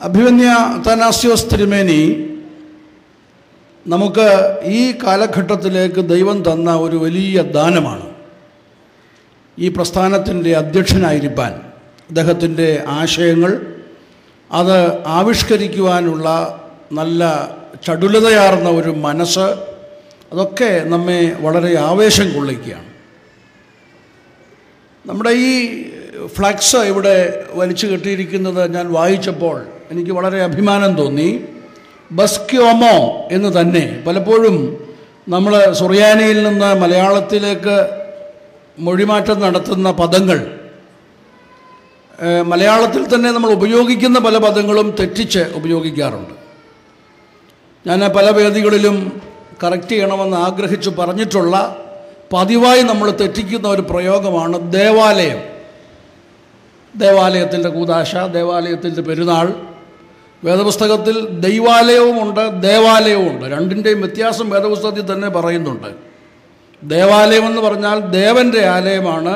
അഭിമന്യ അത്താനാസ്യോസ് തിരുമേനി നമുക്ക് ഈ കാലഘട്ടത്തിലേക്ക് ദൈവം തന്ന ഒരു വലിയ ദാനമാണ്. ഈ പ്രസ്ഥാനത്തിൻ്റെ അധ്യക്ഷനായിരിക്കാൻ അദ്ദേഹത്തിൻ്റെ ആശയങ്ങൾ അത് ആവിഷ്കരിക്കുവാനുള്ള നല്ല ചടുലതയാർന്ന ഒരു മനസ്സ്, അതൊക്കെ നമ്മെ വളരെ ആവേശം കൊള്ളിക്കുകയാണ്. നമ്മുടെ ഈ ഫ്ലക്സ് ഇവിടെ വലിച്ചു കെട്ടിയിരിക്കുന്നത് ഞാൻ വായിച്ചപ്പോൾ എനിക്ക് വളരെ അഭിമാനം തോന്നി. ബസ്ക്യോമോ എന്ന് തന്നെ പലപ്പോഴും നമ്മൾ സുറിയാനിയിൽ നിന്ന് മലയാളത്തിലേക്ക് മൊഴിമാറ്റം നടത്തുന്ന പദങ്ങൾ, മലയാളത്തിൽ തന്നെ നമ്മൾ ഉപയോഗിക്കുന്ന പല പദങ്ങളും തെറ്റിച്ച് ഉപയോഗിക്കാറുണ്ട്. ഞാൻ പല വേദികളിലും കറക്റ്റ് ചെയ്യണമെന്ന് ആഗ്രഹിച്ചു പറഞ്ഞിട്ടുള്ള പതിവായി നമ്മൾ തെറ്റിക്കുന്ന ഒരു പ്രയോഗമാണ് ദേവാലയം. ദേവാലയത്തിൻ്റെ കൂദാശ, ദേവാലയത്തിൻ്റെ പെരുന്നാൾ. വേദപുസ്തകത്തിൽ ദൈവാലയവുമുണ്ട്, ദേവാലയവുമുണ്ട്. രണ്ടിൻ്റെയും വ്യത്യാസം വേദപുസ്തകത്തിൽ തന്നെ പറയുന്നുണ്ട്. ദേവാലയമെന്ന് പറഞ്ഞാൽ ദേവൻ്റെ ആലയമാണ്,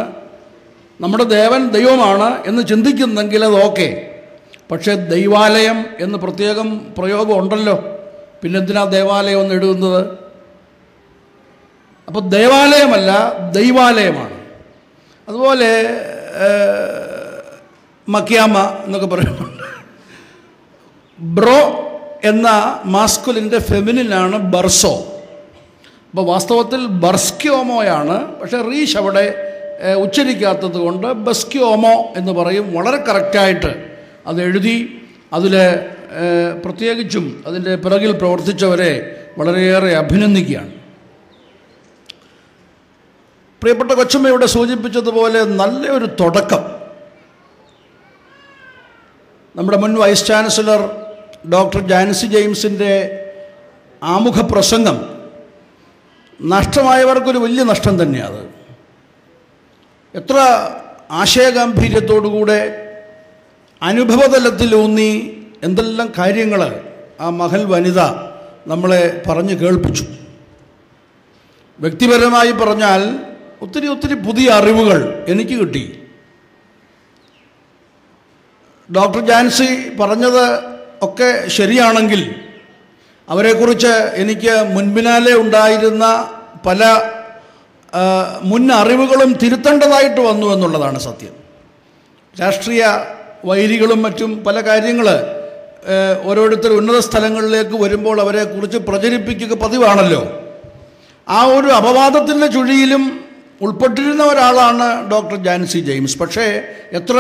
നമ്മുടെ ദേവൻ ദൈവമാണ് എന്ന് ചിന്തിക്കുന്നെങ്കിൽ അത് ഓക്കെ. പക്ഷേ ദൈവാലയം എന്ന് പ്രത്യേകം പ്രയോഗം ഉണ്ടല്ലോ, പിന്നെന്തിനാ ദേവാലയം എന്ന് എഴുതുന്നത്? അപ്പോൾ ദേവാലയമല്ല, ദൈവാലയമാണ്. അതുപോലെ മക്കിയാമ എന്നൊക്കെ പറയുന്നുണ്ട്. ബ്രോ എന്ന മാസ്കുലിൻ്റെ ഫെമിനിനാണ് ബർസോ. അപ്പോൾ വാസ്തവത്തിൽ ബർസ്ക്യോമോയാണ്, പക്ഷേ റീഷ് അവിടെ ഉച്ചരിക്കാത്തത് കൊണ്ട് ബസ്ക്യോമോ എന്ന് പറയും. വളരെ കറക്റ്റായിട്ട് അത് എഴുതി അതിൽ പ്രത്യേകിച്ചും അതിൻ്റെ പിറകിൽ പ്രവർത്തിച്ചവരെ വളരെയേറെ അഭിനന്ദിക്കുകയാണ്. പ്രിയപ്പെട്ട കൊച്ചമ്മയുടെ സൂചിപ്പിച്ചതുപോലെ നല്ലൊരു തുടക്കം നമ്മുടെ മുൻ വൈസ് ചാൻസലർ ഡോക്ടർ ജാൻസി ജെയിംസിൻ്റെ ആമുഖ പ്രസംഗം നഷ്ടമായവർക്കൊരു വലിയ നഷ്ടം തന്നെയാണ്. എത്ര ആശയഗാംഭീര്യത്തോടുകൂടെ അനുഭവതലത്തിലൂന്നി എന്തെല്ലാം കാര്യങ്ങൾ ആ മഹൽ വനിത നമ്മളെ പറഞ്ഞു കേൾപ്പിച്ചു. വ്യക്തിപരമായി പറഞ്ഞാൽ ഒത്തിരി പുതിയ അറിവുകൾ എനിക്ക് കിട്ടി. ഡോക്ടർ ജാൻസി പറഞ്ഞത് ഒക്കെ ശരിയാണെങ്കിൽ അവരെക്കുറിച്ച് എനിക്ക് മുൻപിനാലെ ഉണ്ടായിരുന്ന പല മുൻ അറിവുകളും തിരുത്തേണ്ടതായിട്ട് വന്നു എന്നുള്ളതാണ് സത്യം. രാഷ്ട്രീയ വൈരികളും മറ്റും പല കാര്യങ്ങൾ ഓരോരുത്തർ ഉന്നത സ്ഥലങ്ങളിലേക്ക് വരുമ്പോൾ അവരെക്കുറിച്ച് പ്രചരിപ്പിക്കുക പതിവാണല്ലോ. ആ ഒരു അപവാദത്തിൻ്റെ ചുഴിയിലും ഉൾപ്പെട്ടിരുന്ന ഒരാളാണ് ഡോക്ടർ ജാൻസി ജെയിംസ്. പക്ഷേ എത്ര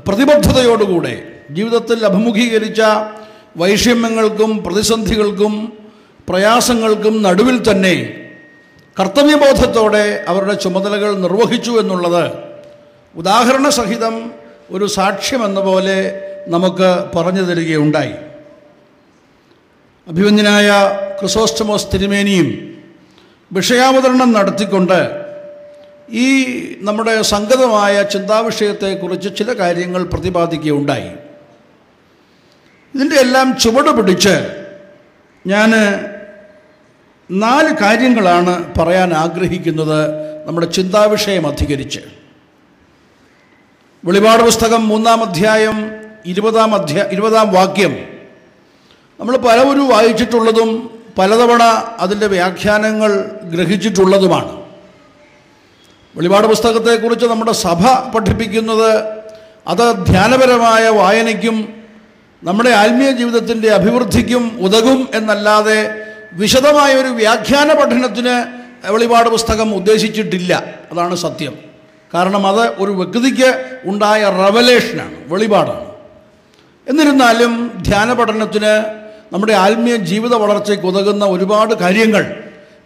പ്രതിബദ്ധതയോടുകൂടെ ജീവിതത്തിൽ അഭിമുഖീകരിച്ച വൈഷമ്യങ്ങൾക്കും പ്രതിസന്ധികൾക്കും പ്രയാസങ്ങൾക്കും നടുവിൽ തന്നെ കർത്തവ്യബോധത്തോടെ അവരുടെ ചുമതലകൾ നിർവഹിച്ചു എന്നുള്ളത് ഉദാഹരണസഹിതം ഒരു സാക്ഷ്യമെന്ന പോലെ നമുക്ക് പറഞ്ഞു തരികയുണ്ടായി. അഭിമന്യനായ ക്രിസോസ്റ്റമോസ് തിരുമേനിയും വിഷയാവതരണം നടത്തിക്കൊണ്ട് ഈ നമ്മുടെ സംഗതമായ ചിന്താവിഷയത്തെക്കുറിച്ച് ചില കാര്യങ്ങൾ പ്രതിപാദിക്കുകയുണ്ടായി. ഇതിൻ്റെ എല്ലാം ചുവട് പിടിച്ച് ഞാൻ 4 കാര്യങ്ങളാണ് പറയാൻ ആഗ്രഹിക്കുന്നത് നമ്മുടെ ചിന്താവിഷയം അധികരിച്ച്. വെളിപാട് പുസ്തകം 3-ാം അധ്യായം 20-ാം വാക്യം നമ്മൾ പലവരും വായിച്ചിട്ടുള്ളതും പലതവണ അതിൻ്റെ വ്യാഖ്യാനങ്ങൾ ഗ്രഹിച്ചിട്ടുള്ളതുമാണ്. വെളിപാട് പുസ്തകത്തെക്കുറിച്ച് നമ്മുടെ സഭ പഠിപ്പിക്കുന്നത് അത് ധ്യാനപരമായ വായനയ്ക്കും നമ്മുടെ ആത്മീയ ജീവിതത്തിൻ്റെ അഭിവൃദ്ധിക്കും ഉതകും എന്നല്ലാതെ വിശദമായൊരു വ്യാഖ്യാന പഠനത്തിന് വെളിപാട് പുസ്തകം ഉദ്ദേശിച്ചിട്ടില്ല. അതാണ് സത്യം. കാരണം അത് ഒരു വ്യക്തിക്ക് ഉണ്ടായ റെവലേഷനാണ്, വെളിപാടാണ്. എന്നിരുന്നാലും ധ്യാന പഠനത്തിന് നമ്മുടെ ആത്മീയ ജീവിത വളർച്ചയ്ക്ക് ഉതകുന്ന ഒരുപാട് കാര്യങ്ങൾ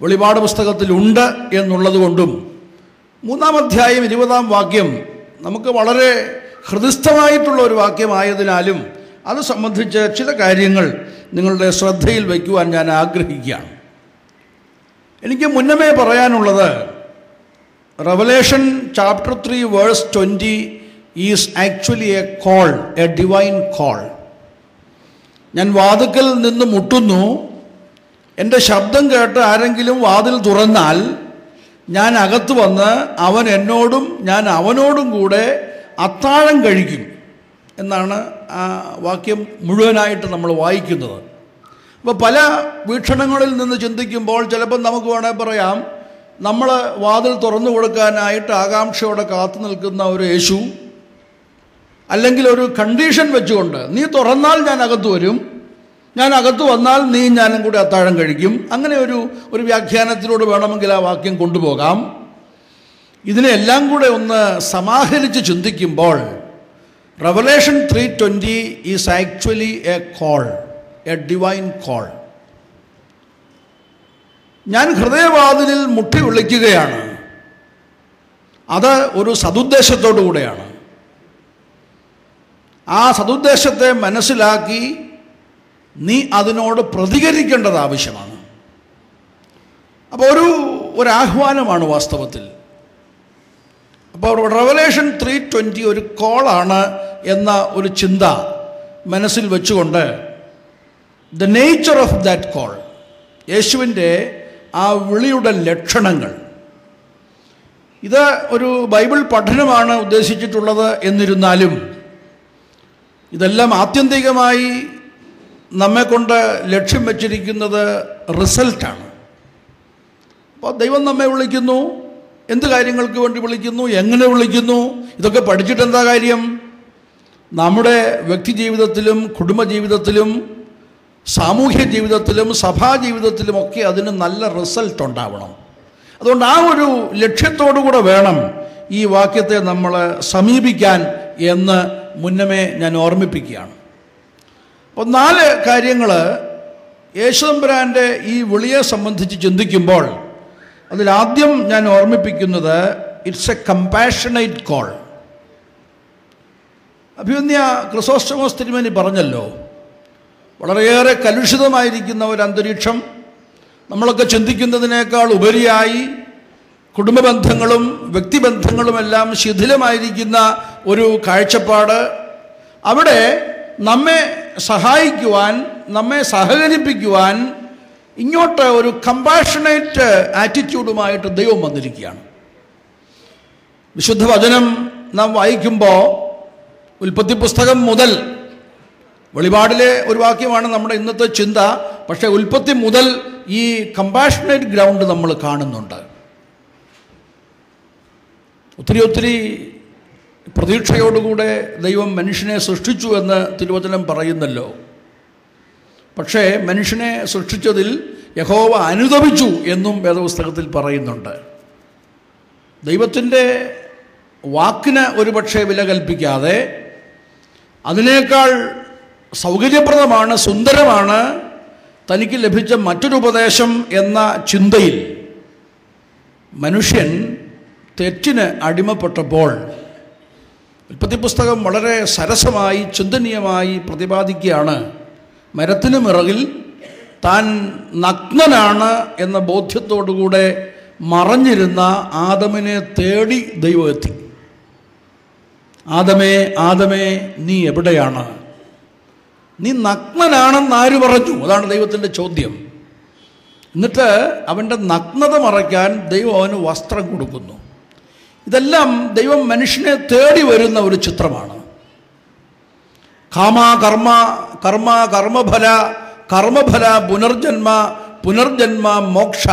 വെളിപാട് പുസ്തകത്തിലുണ്ട് എന്നുള്ളത് കൊണ്ടും 3-ാം അധ്യായം 20-ാം വാക്യം നമുക്ക് വളരെ ഹൃദിസ്ഥമായിട്ടുള്ള ഒരു വാക്യമായതിനാലും അത് സംബന്ധിച്ച് ചില കാര്യങ്ങൾ നിങ്ങളുടെ ശ്രദ്ധയിൽ വയ്ക്കുവാൻ ഞാൻ ആഗ്രഹിക്കുകയാണ്. എനിക്ക് മുന്നമേ പറയാനുള്ളത്, revelation chapter 3 verse 20 is actually a call, a divine call. ഞാൻ വാതിൽക്കൽ നിന്ന് മുട്ടുന്നു, എൻ്റെ ശബ്ദം കേട്ട് ആരെങ്കിലും വാതിൽ തുറന്നാൽ ഞാൻ അകത്ത് വന്ന് അവൻ എന്നോടും ഞാൻ അവനോടും കൂടെ അത്താഴം കഴിക്കും. എന്നാണ് ആ വാക്യം മുഴുവനായിട്ട് നമ്മൾ വായിക്കുന്നത്. അപ്പോൾ പല വീക്ഷണങ്ങളിൽ നിന്ന് ചിന്തിക്കുമ്പോൾ ചിലപ്പോൾ നമുക്ക് വേണമെങ്കിൽ പറയാം, നമ്മൾ വാതിൽ തുറന്നു കൊടുക്കാനായിട്ട് ആകാംക്ഷയോടെ കാത്തു നിൽക്കുന്ന ഒരു യേശു, അല്ലെങ്കിൽ ഒരു കണ്ടീഷൻ വെച്ചുകൊണ്ട് നീ തുറന്നാൽ ഞാൻ അകത്ത് വരും, ഞാൻ അകത്ത് വന്നാൽ നീ ഞാനും കൂടി അത്താഴം കഴിക്കും, അങ്ങനെ ഒരു വ്യാഖ്യാനത്തിലൂടെ വേണമെങ്കിൽ ആ വാക്യം കൊണ്ടുപോകാം. ഇതിനെല്ലാം കൂടെ ഒന്ന് സമാഹരിച്ച് ചിന്തിക്കുമ്പോൾ Revelation 3:20 is actually a call, a divine call. ഞാൻ ഹൃദയവാതിലിൽ മുട്ടി വിളിക്കുകയാണ്. അത് ഒരു സതുദ്ദേശത്തോടു കൂടെയാണ്. ആ സതുദ്ദേശത്തെ മനസ്സിലാക്കി നീ അതിനോട് പ്രതികരിക്കേണ്ടത് ആവശ്യമാണ്. അപ്പോൾ ഒരു ആഹ്വാനമാണ് വാസ്തവത്തിൽ. അപ്പോൾ Revelation 3:20 ഒരു കോളാണ് എന്ന ഒരു ചിന്ത മനസ്സിൽ വെച്ചുകൊണ്ട് the nature of that call, യേശുവിൻ്റെ ആ വിളിയുടെ ലക്ഷണങ്ങൾ, ഇത് ഒരു ബൈബിൾ പഠനമാണ് ഉദ്ദേശിച്ചിട്ടുള്ളത്. എന്നിരുന്നാലും ഇതെല്ലാം ആത്യന്തികമായി നമ്മെക്കൊണ്ട് ലക്ഷ്യം വച്ചിരിക്കുന്നത് റിസൾട്ടാണ്. അപ്പോൾ ദൈവം നമ്മെ വിളിക്കുന്നു, എന്ത് കാര്യങ്ങൾക്ക് വേണ്ടി വിളിക്കുന്നു, എങ്ങനെ വിളിക്കുന്നു, ഇതൊക്കെ പഠിച്ചിട്ട് എന്താ കാര്യം? നമ്മുടെ വ്യക്തി ജീവിതത്തിലും കുടുംബജീവിതത്തിലും സാമൂഹ്യ ജീവിതത്തിലും സഭാ ജീവിതത്തിലുമൊക്കെ അതിന് നല്ല റിസൾട്ട് ഉണ്ടാവണം. അതുകൊണ്ട് ആ ഒരു ലക്ഷ്യത്തോടു കൂടെ വേണം ഈ വാക്യത്തെ നമ്മൾ സമീപിക്കാൻ എന്ന് മുന്നമേ ഞാൻ ഓർമ്മിപ്പിക്കുകയാണ്. അപ്പോൾ 4 കാര്യങ്ങൾ യേശുതമ്പുരാൻ്റെ ഈ വിളിയെ സംബന്ധിച്ച് ചിന്തിക്കുമ്പോൾ അതിലാദ്യം ഞാൻ ഓർമ്മിപ്പിക്കുന്നത് ഇറ്റ്സ് എ കമ്പാഷനേറ്റ് കോൾ. അഭിമന്യ ക്രിസോസ്റ്റമോസ് തിരുമേനി പറഞ്ഞല്ലോ, വളരെയേറെ കലുഷിതമായിരിക്കുന്ന ഒരു അന്തരീക്ഷം, നമ്മളൊക്കെ ചിന്തിക്കുന്നതിനേക്കാൾ ഉപരിയായി കുടുംബബന്ധങ്ങളും വ്യക്തിബന്ധങ്ങളുമെല്ലാം ശിഥിലമായിരിക്കുന്ന ഒരു കാഴ്ചപ്പാട്, അവിടെ നമ്മെ സഹായിക്കുവാൻ, നമ്മെ സഹകരിപ്പിക്കുവാൻ ഇങ്ങോട്ട് ഒരു കമ്പാഷനേറ്റ് ആറ്റിറ്റ്യൂഡുമായിട്ട് ദൈവം വന്നിരിക്കുകയാണ്. വിശുദ്ധ വചനം നാം വായിക്കുമ്പോൾ ഉൽപ്പത്തി പുസ്തകം മുതൽ, വെളിപാടിലെ ഒരു വാക്യമാണ് നമ്മുടെ ഇന്നത്തെ ചിന്ത, പക്ഷേ ഉൽപ്പത്തി മുതൽ ഈ കമ്പാഷനേറ്റ് ഗ്രൗണ്ട് നമ്മൾ കാണുന്നുണ്ട്. ഒത്തിരി പ്രതീക്ഷയോടുകൂടെ ദൈവം മനുഷ്യനെ സൃഷ്ടിച്ചു എന്ന് തിരുവചനം പറയുന്നല്ലോ. പക്ഷേ മനുഷ്യനെ സൃഷ്ടിച്ചതിൽ യഹോവ അനുതപിച്ചു എന്നും വേദപുസ്തകത്തിൽ പറയുന്നുണ്ട്. ദൈവത്തിൻ്റെ വാക്കിന് ഒരുപക്ഷെ വില കൽപ്പിക്കാതെ അതിനേക്കാൾ സൗകര്യപ്രദമാണ്, സുന്ദരമാണ് തനിക്ക് ലഭിച്ച മറ്റൊരു ഉപദേശം എന്ന ചിന്തയിൽ മനുഷ്യൻ തെറ്റിന് അടിമപ്പെട്ടപ്പോൾ ഉൽപ്പത്തി പുസ്തകം വളരെ സരസമായി ചിന്തനീയമായി പ്രതിപാദിക്കുകയാണ്. മരത്തിന് മിറകിൽ താൻ നഗ്നനാണ് എന്ന ബോധ്യത്തോടുകൂടെ മറഞ്ഞിരുന്ന ആദമിനെ തേടി ദൈവം എത്തി. ആദമേ, ആദമേ, നീ എവിടെയാണ്? നീ നഗ്നനാണെന്ന് ആര് പറഞ്ഞു? അതാണ് ദൈവത്തിൻ്റെ ചോദ്യം. എന്നിട്ട് അവൻ്റെ നഗ്നത മറയ്ക്കാൻ ദൈവം അവന് വസ്ത്രം കൊടുക്കുന്നു. ഇതെല്ലാം ദൈവം മനുഷ്യനെ തേടി വരുന്ന ഒരു ചിത്രമാണ്. കാമ കർമ്മ കർമ്മ കർമ്മഫല കർമ്മഫല പുനർജന്മ പുനർജന്മ മോക്ഷ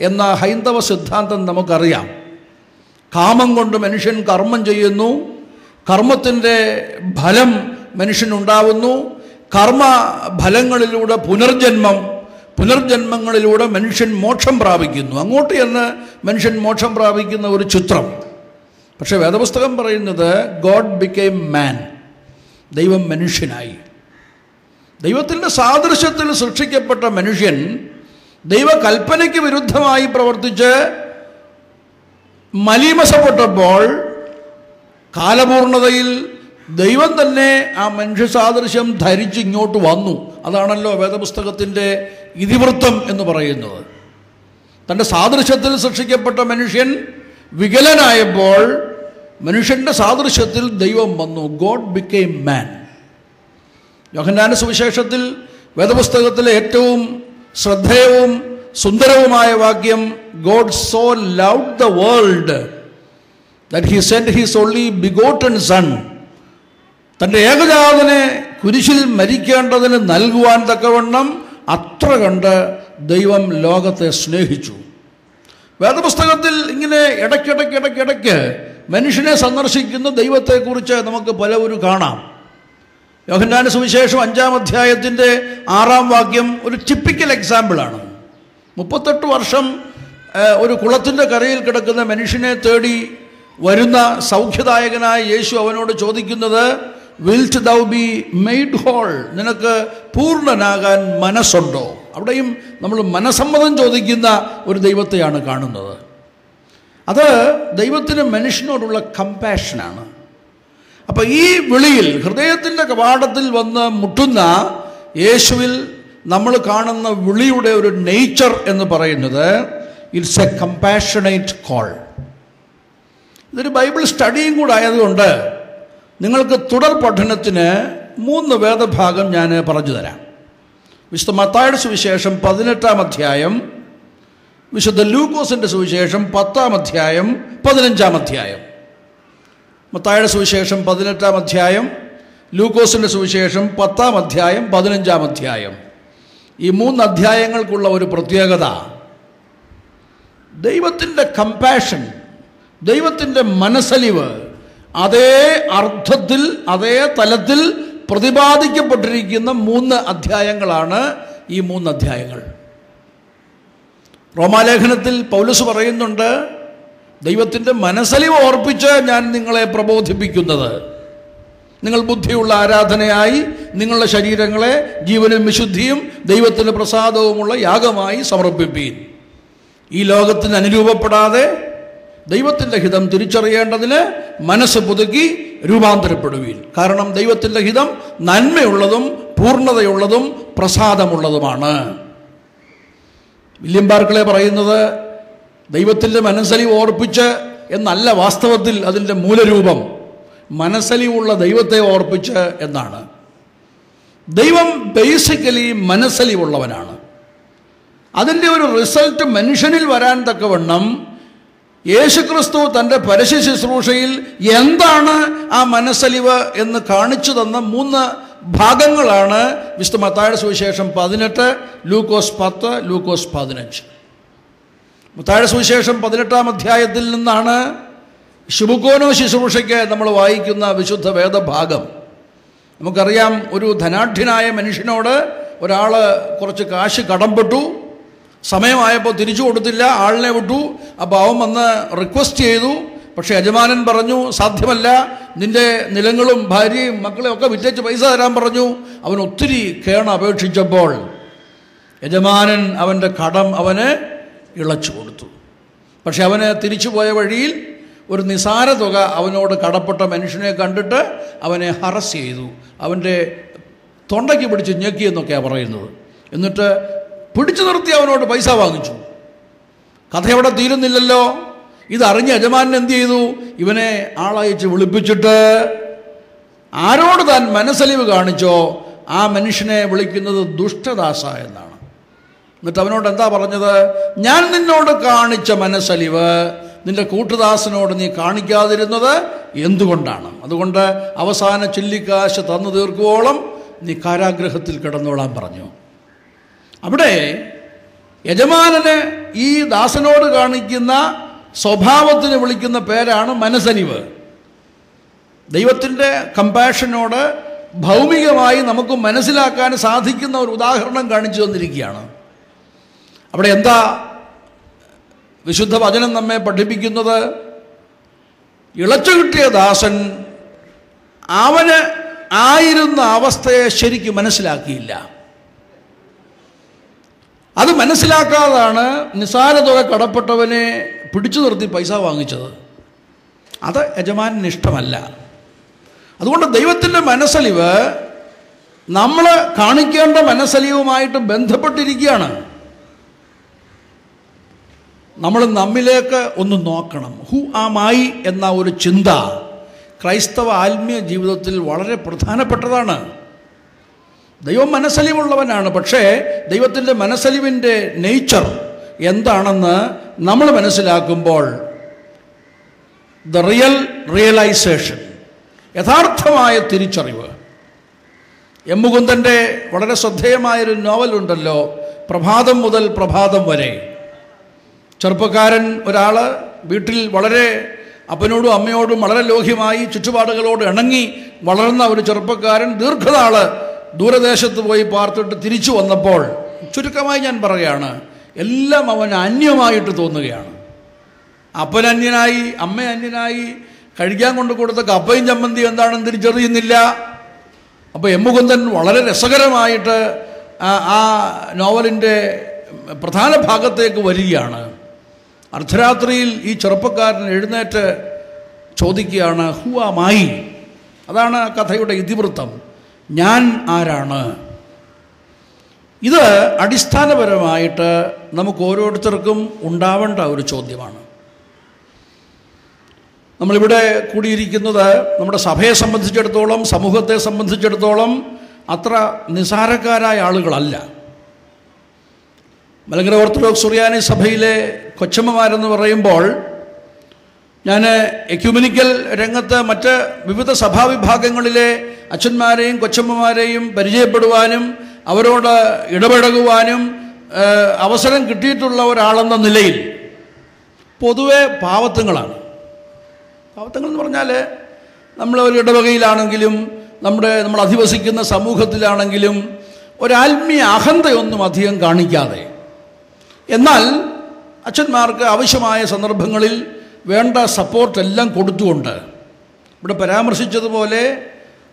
എന്ന ഹൈന്ദവ സിദ്ധാന്തം നമുക്കറിയാം. കാമം കൊണ്ട് മനുഷ്യൻ കർമ്മം ചെയ്യുന്നു, കർമ്മത്തിൻ്റെ ഫലം മനുഷ്യനുണ്ടാവുന്നു, കർമ്മ ഫലങ്ങളിലൂടെ പുനർജന്മം, പുനർജന്മങ്ങളിലൂടെ മനുഷ്യൻ മോക്ഷം പ്രാപിക്കുന്നു. അങ്ങോട്ട് എന്ന് മനുഷ്യൻ മോക്ഷം പ്രാപിക്കുന്ന ഒരു ചിത്രം. പക്ഷേ വേദപുസ്തകം പറയുന്നത് ഗോഡ് ബിക്കെയിം മാൻ, ദൈവം മനുഷ്യനായി. ദൈവത്തിൻ്റെ സാദൃശ്യത്തിൽ സൃഷ്ടിക്കപ്പെട്ട മനുഷ്യൻ ദൈവകൽപ്പനയ്ക്ക് വിരുദ്ധമായി പ്രവർത്തിച്ച് മലീമസപ്പെട്ടപ്പോൾ കാലപൂർണതയിൽ ദൈവം തന്നെ ആ മനുഷ്യ സാദൃശ്യം ധരിച്ച് ഇങ്ങോട്ട് വന്നു. അതാണല്ലോ വേദപുസ്തകത്തിൻ്റെ ഇതിവൃത്തം എന്ന് പറയുന്നത്. തൻ്റെ സാദൃശ്യത്തിൽ സൃഷ്ടിക്കപ്പെട്ട മനുഷ്യൻ വികലനായപ്പോൾ മനുഷ്യൻ്റെ സാദൃശ്യത്തിൽ ദൈവം വന്നു. ഗോഡ് ബിക്കെയിം മാൻ. യോഹന്നാന്റെ സുവിശേഷത്തിൽ വേദപുസ്തകത്തിലെ ഏറ്റവും ശ്രദ്ധേയവും സുന്ദരവുമായ വാക്യം, God so loved the world that he sent his only begotten son, തൻ്റെ ഏകജാതനെ കുരിശിൽ മരിക്കേണ്ടതിന് നൽകുവാൻ തക്കവണ്ണം അത്ര കണ്ട് ദൈവം ലോകത്തെ സ്നേഹിച്ചു. വേദപുസ്തകത്തിൽ ഇങ്ങനെ ഇടയ്ക്കിടയ്ക്ക് മനുഷ്യനെ സന്ദർശിക്കുന്ന ദൈവത്തെക്കുറിച്ച് നമുക്ക് പലവരും കാണാം. യോഹന്നാന്റെ സുവിശേഷം 5-ാം അധ്യായത്തിൻ്റെ 6-ാം വാക്യം ഒരു ടിപ്പിക്കൽ എക്സാമ്പിളാണ്. 38 വർഷം ഒരു കുളത്തിൻ്റെ കരയിൽ കിടക്കുന്ന മനുഷ്യനെ തേടി വരുന്ന സൗഖ്യദായകനായ യേശു അവനോട് ചോദിക്കുന്നത്, wilt thou be made whole, നിനക്ക് പൂർണ്ണനാകാൻ മനസ്സുണ്ടോ? അവിടെയും നമ്മൾ മനസ്സമ്മതം ചോദിക്കുന്ന ഒരു ദൈവത്തെയാണ് കാണുന്നത്. അത് ദൈവത്തിന് മനുഷ്യനോടുള്ള കമ്പാഷനാണ്. അപ്പം ഈ വിളിയിൽ, ഹൃദയത്തിൻ്റെ കവാടത്തിൽ വന്ന് മുട്ടുന്ന യേശുവിൽ നമ്മൾ കാണുന്ന വിളിയുടെ ഒരു നേച്ചർ എന്ന് പറയുന്നത് ഇറ്റ്സ് എ കമ്പാഷനേറ്റ് കോൾ. ഇതൊരു ബൈബിൾ സ്റ്റഡിയും കൂടെ ആയതുകൊണ്ട് നിങ്ങൾക്ക് തുടർ പഠനത്തിന് 3 വേദഭാഗം ഞാൻ പറഞ്ഞു തരാം. വിശുദ്ധ മത്തായിയുടെ സുവിശേഷം 18-ാം അധ്യായം, വിശുദ്ധ ലൂക്കോസിൻ്റെ സുവിശേഷം 10-ാം അധ്യായം, 15-ാം അധ്യായം. മത്തായിയുടെ സുവിശേഷം 18-ാം അധ്യായം, ലൂക്കോസിൻ്റെ സുവിശേഷം 10-ാം അധ്യായം, 15-ാം അധ്യായം. ഈ 3 അധ്യായങ്ങൾക്കുള്ള ഒരു പ്രത്യേകത, ദൈവത്തിൻ്റെ കമ്പാഷൻ, ദൈവത്തിൻ്റെ മനസ്സലിവ് അതേ അർത്ഥത്തിൽ, അതേ തലത്തിൽ പ്രതിപാദിക്കപ്പെട്ടിരിക്കുന്ന 3 അധ്യായങ്ങളാണ് ഈ 3 അധ്യായങ്ങൾ. റോമാലേഖനത്തിൽ പൗലോസ് പറയുന്നുണ്ട്, ദൈവത്തിൻ്റെ മനസ്സലിവ് ഓർപ്പിച്ച് ഞാൻ നിങ്ങളെ പ്രബോധിപ്പിക്കുന്നത്, നിങ്ങൾ ബുദ്ധിയുള്ള ആരാധനയായി നിങ്ങളുടെ ശരീരങ്ങളെ ജീവനും വിശുദ്ധിയും ദൈവത്തിന് പ്രസാദവുമുള്ള യാഗമായി സമർപ്പിപ്പീൻ. ഈ ലോകത്തിന് അനുരൂപപ്പെടാതെ ദൈവത്തിൻ്റെ ഹിതം തിരിച്ചറിയേണ്ടതിന് മനസ്സ് പുതുക്കി രൂപാന്തരപ്പെടുവീൻ. കാരണം ദൈവത്തിൻ്റെ ഹിതം നന്മയുള്ളതും പൂർണ്ണതയുള്ളതും പ്രസാദമുള്ളതുമാണ്. വില്യം ബാർക്ലേ പറയുന്നത്, ദൈവത്തിൻ്റെ മനസ്സലിവ് ഓർപ്പിച്ച് എന്നല്ല വാസ്തവത്തിൽ അതിൻ്റെ മൂലരൂപം, മനസ്സലിവുള്ള ദൈവത്തെ ഓർപ്പിച്ച് എന്നാണ്. ദൈവം ബേസിക്കലി മനസ്സലിവുള്ളവനാണ്. അതിൻ്റെ ഒരു റിസൾട്ട് മനുഷ്യനിൽ വരാൻ തക്കവണ്ണം യേശുക്രിസ്തു തൻ്റെ പരസ്യ ശുശ്രൂഷയിൽ എന്താണ് ആ മനസ്സലിവ് എന്ന് കാണിച്ചു തന്ന 3 ഭാഗങ്ങളാണ് വിശുദ്ധ മത്തായിയുടെ സുവിശേഷം 18, ലൂക്കോസ് 10, ലൂക്കോസ് 15. മത്തായിയുടെ സുവിശേഷം 18-ാം അധ്യായത്തിൽ നിന്നാണ് ശുഭകോനോ ശുശ്രൂഷയ്ക്ക് നമ്മൾ വായിക്കുന്ന വിശുദ്ധ വേദഭാഗം. നമുക്കറിയാം, ഒരു ധനാഢ്യനായ മനുഷ്യനോട് ഒരാൾ കുറച്ച് കാശ് കടംപെട്ടു, സമയമായപ്പോൾ തിരിച്ചു കൊടുത്തില്ല, ആളിനെ വിട്ടു. അപ്പോൾ അവൻ വന്ന് റിക്വസ്റ്റ് ചെയ്തു. പക്ഷേ യജമാനൻ പറഞ്ഞു, സാധ്യമല്ല, നിൻ്റെ നിലങ്ങളും ഭാര്യയും മക്കളെയും ഒക്കെ വിറ്റേച്ച് പൈസ തരാൻ പറഞ്ഞു. അവൻ ഒത്തിരി അപേക്ഷിച്ചപ്പോൾ യജമാനൻ അവൻ്റെ കടം അവന് ഇളച്ചു കൊടുത്തു. പക്ഷെ അവന് തിരിച്ചു പോയ വഴിയിൽ ഒരു നിസാര തുക അവനോട് കടപ്പെട്ട മനുഷ്യനെ കണ്ടിട്ട് അവനെ ഹറസ് ചെയ്തു, അവൻ്റെ തൊണ്ടയ്ക്ക് പിടിച്ച് ഞെക്കിയെന്നൊക്കെയാണ് പറയുന്നത്. എന്നിട്ട് പിടിച്ചു നിർത്തി അവനോട് പൈസ വാങ്ങിച്ചു. കഥ എവിടെ തീരുന്നില്ലല്ലോ. ഇതറിഞ്ഞ് യജമാനൻ എന്ത് ചെയ്തു? ഇവനെ ആളയച്ച് വിളിപ്പിച്ചിട്ട് ആരോട് താൻ മനസ്സലിവ് കാണിച്ചോ ആ മനുഷ്യനെ വിളിക്കുന്നത് ദുഷ്ടദാസ എന്നാണ്. എന്നിട്ട് അവനോട് എന്താ പറഞ്ഞത്? ഞാൻ നിന്നോട് കാണിച്ച മനസ്സലിവ് നിന്റെ കൂട്ടുദാസനോട് നീ കാണിക്കാതിരുന്നത് എന്തുകൊണ്ടാണ്? അതുകൊണ്ട് അവസാന ചില്ലിക്കാശ് തന്നു തീർക്കുവോളം നീ കാരാഗ്രഹത്തിൽ കിടന്നോളാൻ പറഞ്ഞു. അവിടെ യജമാനന് ഈ ദാസനോട് കാണിക്കുന്ന സ്വഭാവത്തിന് വിളിക്കുന്ന പേരാണ് മനസ്സലിവ്. ദൈവത്തിൻ്റെ കമ്പാഷനോട് ഭൗമികമായി നമുക്ക് മനസ്സിലാക്കാൻ സാധിക്കുന്ന ഒരു ഉദാഹരണം കാണിച്ചു തന്നിരിക്കുകയാണ്. അവിടെ എന്താ വിശുദ്ധ വചനം നമ്മെ പഠിപ്പിക്കുന്നത്? ഇളച്ചു കിട്ടിയ ദാസൻ അവന് ആയിരുന്ന അവസ്ഥയെ ശരിക്കും മനസ്സിലാക്കിയില്ല. അത് മനസ്സിലാക്കാതാണ് നിസാര തുക കടപ്പെട്ടവനെ പിടിച്ചു നിർത്തി പൈസ വാങ്ങിച്ചത്. അത് യജമാനന് ഇഷ്ടമല്ല. അതുകൊണ്ട് ദൈവത്തിൻ്റെ മനസ്സലിവ് നമ്മൾ കാണിക്കേണ്ട മനസ്സലിവുമായിട്ട് ബന്ധപ്പെട്ടിരിക്കുകയാണ്. നമ്മൾ നമ്മിലേക്ക് ഒന്ന് നോക്കണം. ഹു ആം ഐ എന്ന ഒരു ചിന്ത ക്രൈസ്തവ ആത്മീയ ജീവിതത്തിൽ വളരെ പ്രധാനപ്പെട്ടതാണ്. ദൈവം മനസ്സലിവുള്ളവനാണ്. പക്ഷേ ദൈവത്തിൻ്റെ മനസ്സലിവിൻ്റെ നേച്ചർ എന്താണെന്ന് നമ്മൾ മനസ്സിലാക്കുമ്പോൾ ദ റിയലൈസേഷൻ, യഥാർത്ഥമായ തിരിച്ചറിവ്. എം മുകുന്ദൻ്റെ വളരെ ശ്രദ്ധേയമായൊരു നോവലുണ്ടല്ലോ, പ്രഭാതം മുതൽ പ്രഭാതം വരെ. ചെറുപ്പക്കാരൻ ഒരാൾ വീട്ടിൽ വളരെ അപ്പനോടും അമ്മയോടും വളരെ ലോഹ്യമായി ചുറ്റുപാടുകളോട് ഇണങ്ങി വളർന്ന ഒരു ചെറുപ്പക്കാരൻ ദീർഘനാൾ ദൂരദേശത്ത് പോയി പാർത്തിട്ട് തിരിച്ചു വന്നപ്പോൾ, ചുരുക്കമായി ഞാൻ പറയുകയാണ്, എല്ലാം അവൻ അന്യമായിട്ട് തോന്നുകയാണ്. അപ്പൻ അന്യനായി, അമ്മ അന്യനായി, കഴിക്കാൻ കൊണ്ട് കൊടുത്ത കപ്പയും ചമ്മന്തി എന്താണെന്ന് തിരിച്ചറിയുന്നില്ല. അപ്പോൾ എം മുകുന്ദൻ വളരെ രസകരമായിട്ട് ആ നോവലിൻ്റെ പ്രധാന ഭാഗത്തേക്ക് വരികയാണ്. അർദ്ധരാത്രിയിൽ ഈ ചെറുപ്പക്കാരൻ എഴുന്നേറ്റ് ചോദിക്കുകയാണ്, ഹു ആം ഐ? അതാണ് കഥയുടെ ഇതിവൃത്തം. ഞാൻ ആരാണ്? ഇത് അടിസ്ഥാനപരമായിട്ട് നമുക്ക് ഓരോരുത്തർക്കും ഉണ്ടാവേണ്ട ഒരു ചോദ്യമാണ്. നമ്മളിവിടെ കൂടിയിരിക്കുന്നത് നമ്മുടെ സഭയെ സംബന്ധിച്ചിടത്തോളം, സമൂഹത്തെ സംബന്ധിച്ചിടത്തോളം അത്ര നിസാരക്കാരായ ആളുകളല്ല. മലങ്കര ഓർത്തഡോക്സ് സുറിയാനി സഭയിലെ കൊച്ചമ്മമാരെന്ന് പറയുമ്പോൾ, ഞാൻ എക്യുമെനിക്കൽ രംഗത്ത് മറ്റ് വിവിധ സഭാവിഭാഗങ്ങളിലെ അച്ഛന്മാരെയും കൊച്ചമ്മമാരെയും പരിചയപ്പെടുവാനും അവരോട് ഇടപഴകുവാനും അവസരം കിട്ടിയിട്ടുള്ള ഒരാളെന്ന നിലയിൽ പൊതുവെ പാവത്തുങ്ങളാണ്. പാവത്തുങ്ങൾ എന്ന് പറഞ്ഞാൽ നമ്മൾ ഒരു ഇടവകയിലാണെങ്കിലും നമ്മൾ അധിവസിക്കുന്ന സമൂഹത്തിലാണെങ്കിലും ഒരാത്മീയ അഹന്തയൊന്നും അധികം കാണിക്കാതെ, എന്നാൽ അച്ഛന്മാർക്ക് ആവശ്യമായ സന്ദർഭങ്ങളിൽ വേണ്ട സപ്പോർട്ടെല്ലാം കൊടുത്തുകൊണ്ട്, ഇവിടെ പരാമർശിച്ചതുപോലെ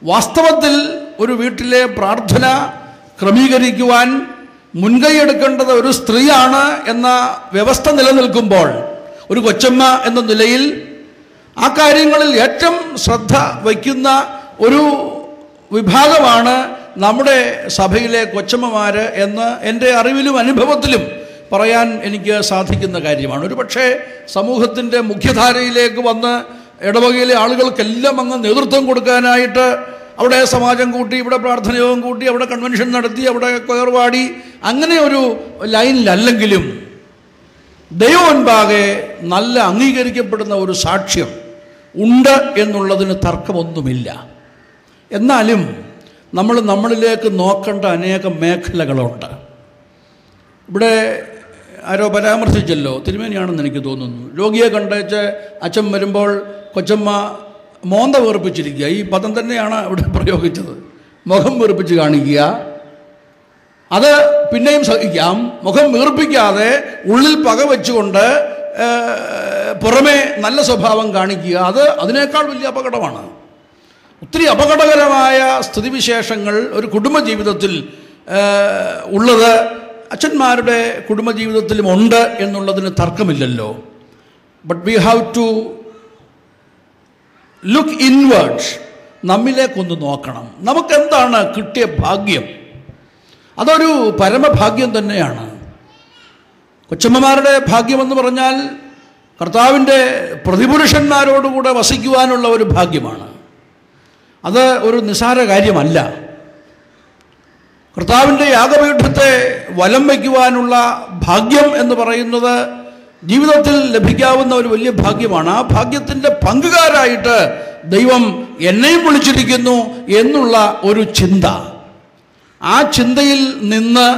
വാസ്തവത്തിൽ ഒരു വീട്ടിലെ പ്രാർത്ഥന ക്രമീകരിക്കുവാൻ മുൻകൈയെടുക്കേണ്ടത് ഒരു സ്ത്രീയാണ് എന്ന വ്യവസ്ഥ നിലനിൽക്കുമ്പോൾ, ഒരു കൊച്ചമ്മ എന്ന നിലയിൽ ആ കാര്യങ്ങളിൽ ഏറ്റവും ശ്രദ്ധ വയ്ക്കുന്ന ഒരു വിഭാഗമാണ് നമ്മുടെ സഭയിലെ കൊച്ചമ്മമാർ എന്ന് എൻ്റെ അറിവിലും അനുഭവത്തിലും പറയാൻ എനിക്ക് സാധിക്കുന്ന കാര്യമാണ്. ഒരു പക്ഷേ സമൂഹത്തിൻ്റെ മുഖ്യധാരയിലേക്ക് വന്ന് ഇടവകയിലെ ആളുകൾക്കെല്ലാം അങ്ങ് നേതൃത്വം കൊടുക്കാനായിട്ട് അവിടെ സമാജം കൂട്ടി, ഇവിടെ പ്രാർത്ഥനയോഗം കൂട്ടി, അവിടെ കൺവെൻഷൻ നടത്തി, അവിടെ കൊയർവാടി, അങ്ങനെ ഒരു ലൈനിലല്ലെങ്കിലും ദൈവമുൻപാകെ നല്ല അംഗീകരിക്കപ്പെടുന്ന ഒരു സാക്ഷ്യം ഉണ്ട് എന്നുള്ളതിന് തർക്കമൊന്നുമില്ല. എന്നാലും നമ്മളിലേക്ക് നോക്കേണ്ട അനേകം മേഖലകളുണ്ട്. ഇവിടെ ആരോ പരാമർശിച്ചല്ലോ, തിരുമേനിയാണെന്ന് എനിക്ക് തോന്നുന്നു, രോഗിയെ കണ്ടേച്ച് അച്ഛൻ വരുമ്പോൾ കൊച്ചമ്മ മോന്ത വീർപ്പിച്ചിരിക്കുക. ഈ പദം തന്നെയാണ് ഇവിടെ പ്രയോഗിച്ചത്. മുഖം വീർപ്പിച്ച് കാണിക്കുക. അത് പിന്നെയും സഹിക്കാം. മുഖം വീർപ്പിക്കാതെ ഉള്ളിൽ പക വെച്ചുകൊണ്ട് പുറമേ നല്ല സ്വഭാവം കാണിക്കുക, അതിനേക്കാൾ വലിയ അപകടമാണ്. ഒത്തിരി അപകടകരമായ സ്ഥിതിവിശേഷങ്ങൾ ഒരു കുടുംബജീവിതത്തിൽ ഉള്ളത് അച്ഛന്മാരുടെ കുടുംബജീവിതത്തിലും ഉണ്ട് എന്നുള്ളതിന് തർക്കമില്ലല്ലോ. But we have to look inwards. നമ്മിലേക്കൊന്ന് നോക്കണം. നമുക്കെന്താണ് കിട്ടിയ ഭാഗ്യം? അതൊരു പരമഭാഗ്യം തന്നെയാണ്. കൊച്ചമ്മമാരുടെ ഭാഗ്യമെന്ന് പറഞ്ഞാൽ കർത്താവിൻ്റെ പ്രതിപുരുഷന്മാരോടുകൂടെ വസിക്കുവാനുള്ള ഒരു ഭാഗ്യമാണ്. അത് ഒരു നിസ്സാര കാര്യമല്ല. കർത്താവിൻ്റെ യാഗപീഠത്തെ വലം വയ്ക്കുവാനുള്ള ഭാഗ്യം എന്ന് പറയുന്നത് ജീവിതത്തിൽ ലഭിക്കാവുന്ന ഒരു വലിയ ഭാഗ്യമാണ്. ആ ഭാഗ്യത്തിൻ്റെ പങ്കുകാരായിട്ട് ദൈവം എന്നെയും വിളിച്ചിരിക്കുന്നു എന്നുള്ള ഒരു ചിന്ത, ആ ചിന്തയിൽ നിന്ന്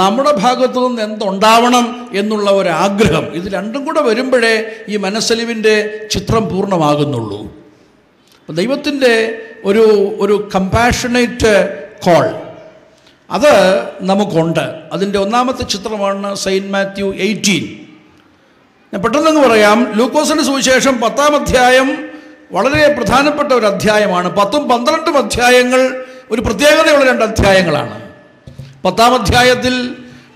നമ്മുടെ ഭാഗത്തു നിന്ന് എന്തുണ്ടാവണം എന്നുള്ള ഒരാഗ്രഹം, ഇത് രണ്ടും കൂടെ വരുമ്പോഴേ ഈ മനസ്സലിവിൻ്റെ ചിത്രം പൂർണ്ണമാകുന്നുള്ളൂ. അപ്പം ദൈവത്തിൻ്റെ ഒരു കമ്പാഷനേറ്റ് കോൾ അത് നമുക്കുണ്ട്. അതിൻ്റെ ഒന്നാമത്തെ ചിത്രമാണ് സെയിൻറ്റ് മാത്യു 18. ഞാൻ പെട്ടെന്നങ്ങ് പറയാം. ലൂക്കോസിൻ്റെ സുവിശേഷം 10-ാം അധ്യായം വളരെ പ്രധാനപ്പെട്ട ഒരു അധ്യായമാണ്. 10ഉം 12ഉം അധ്യായങ്ങൾ ഒരു പ്രത്യേകതയുള്ള 2 അധ്യായങ്ങളാണ്. 10-ാം അധ്യായത്തിൽ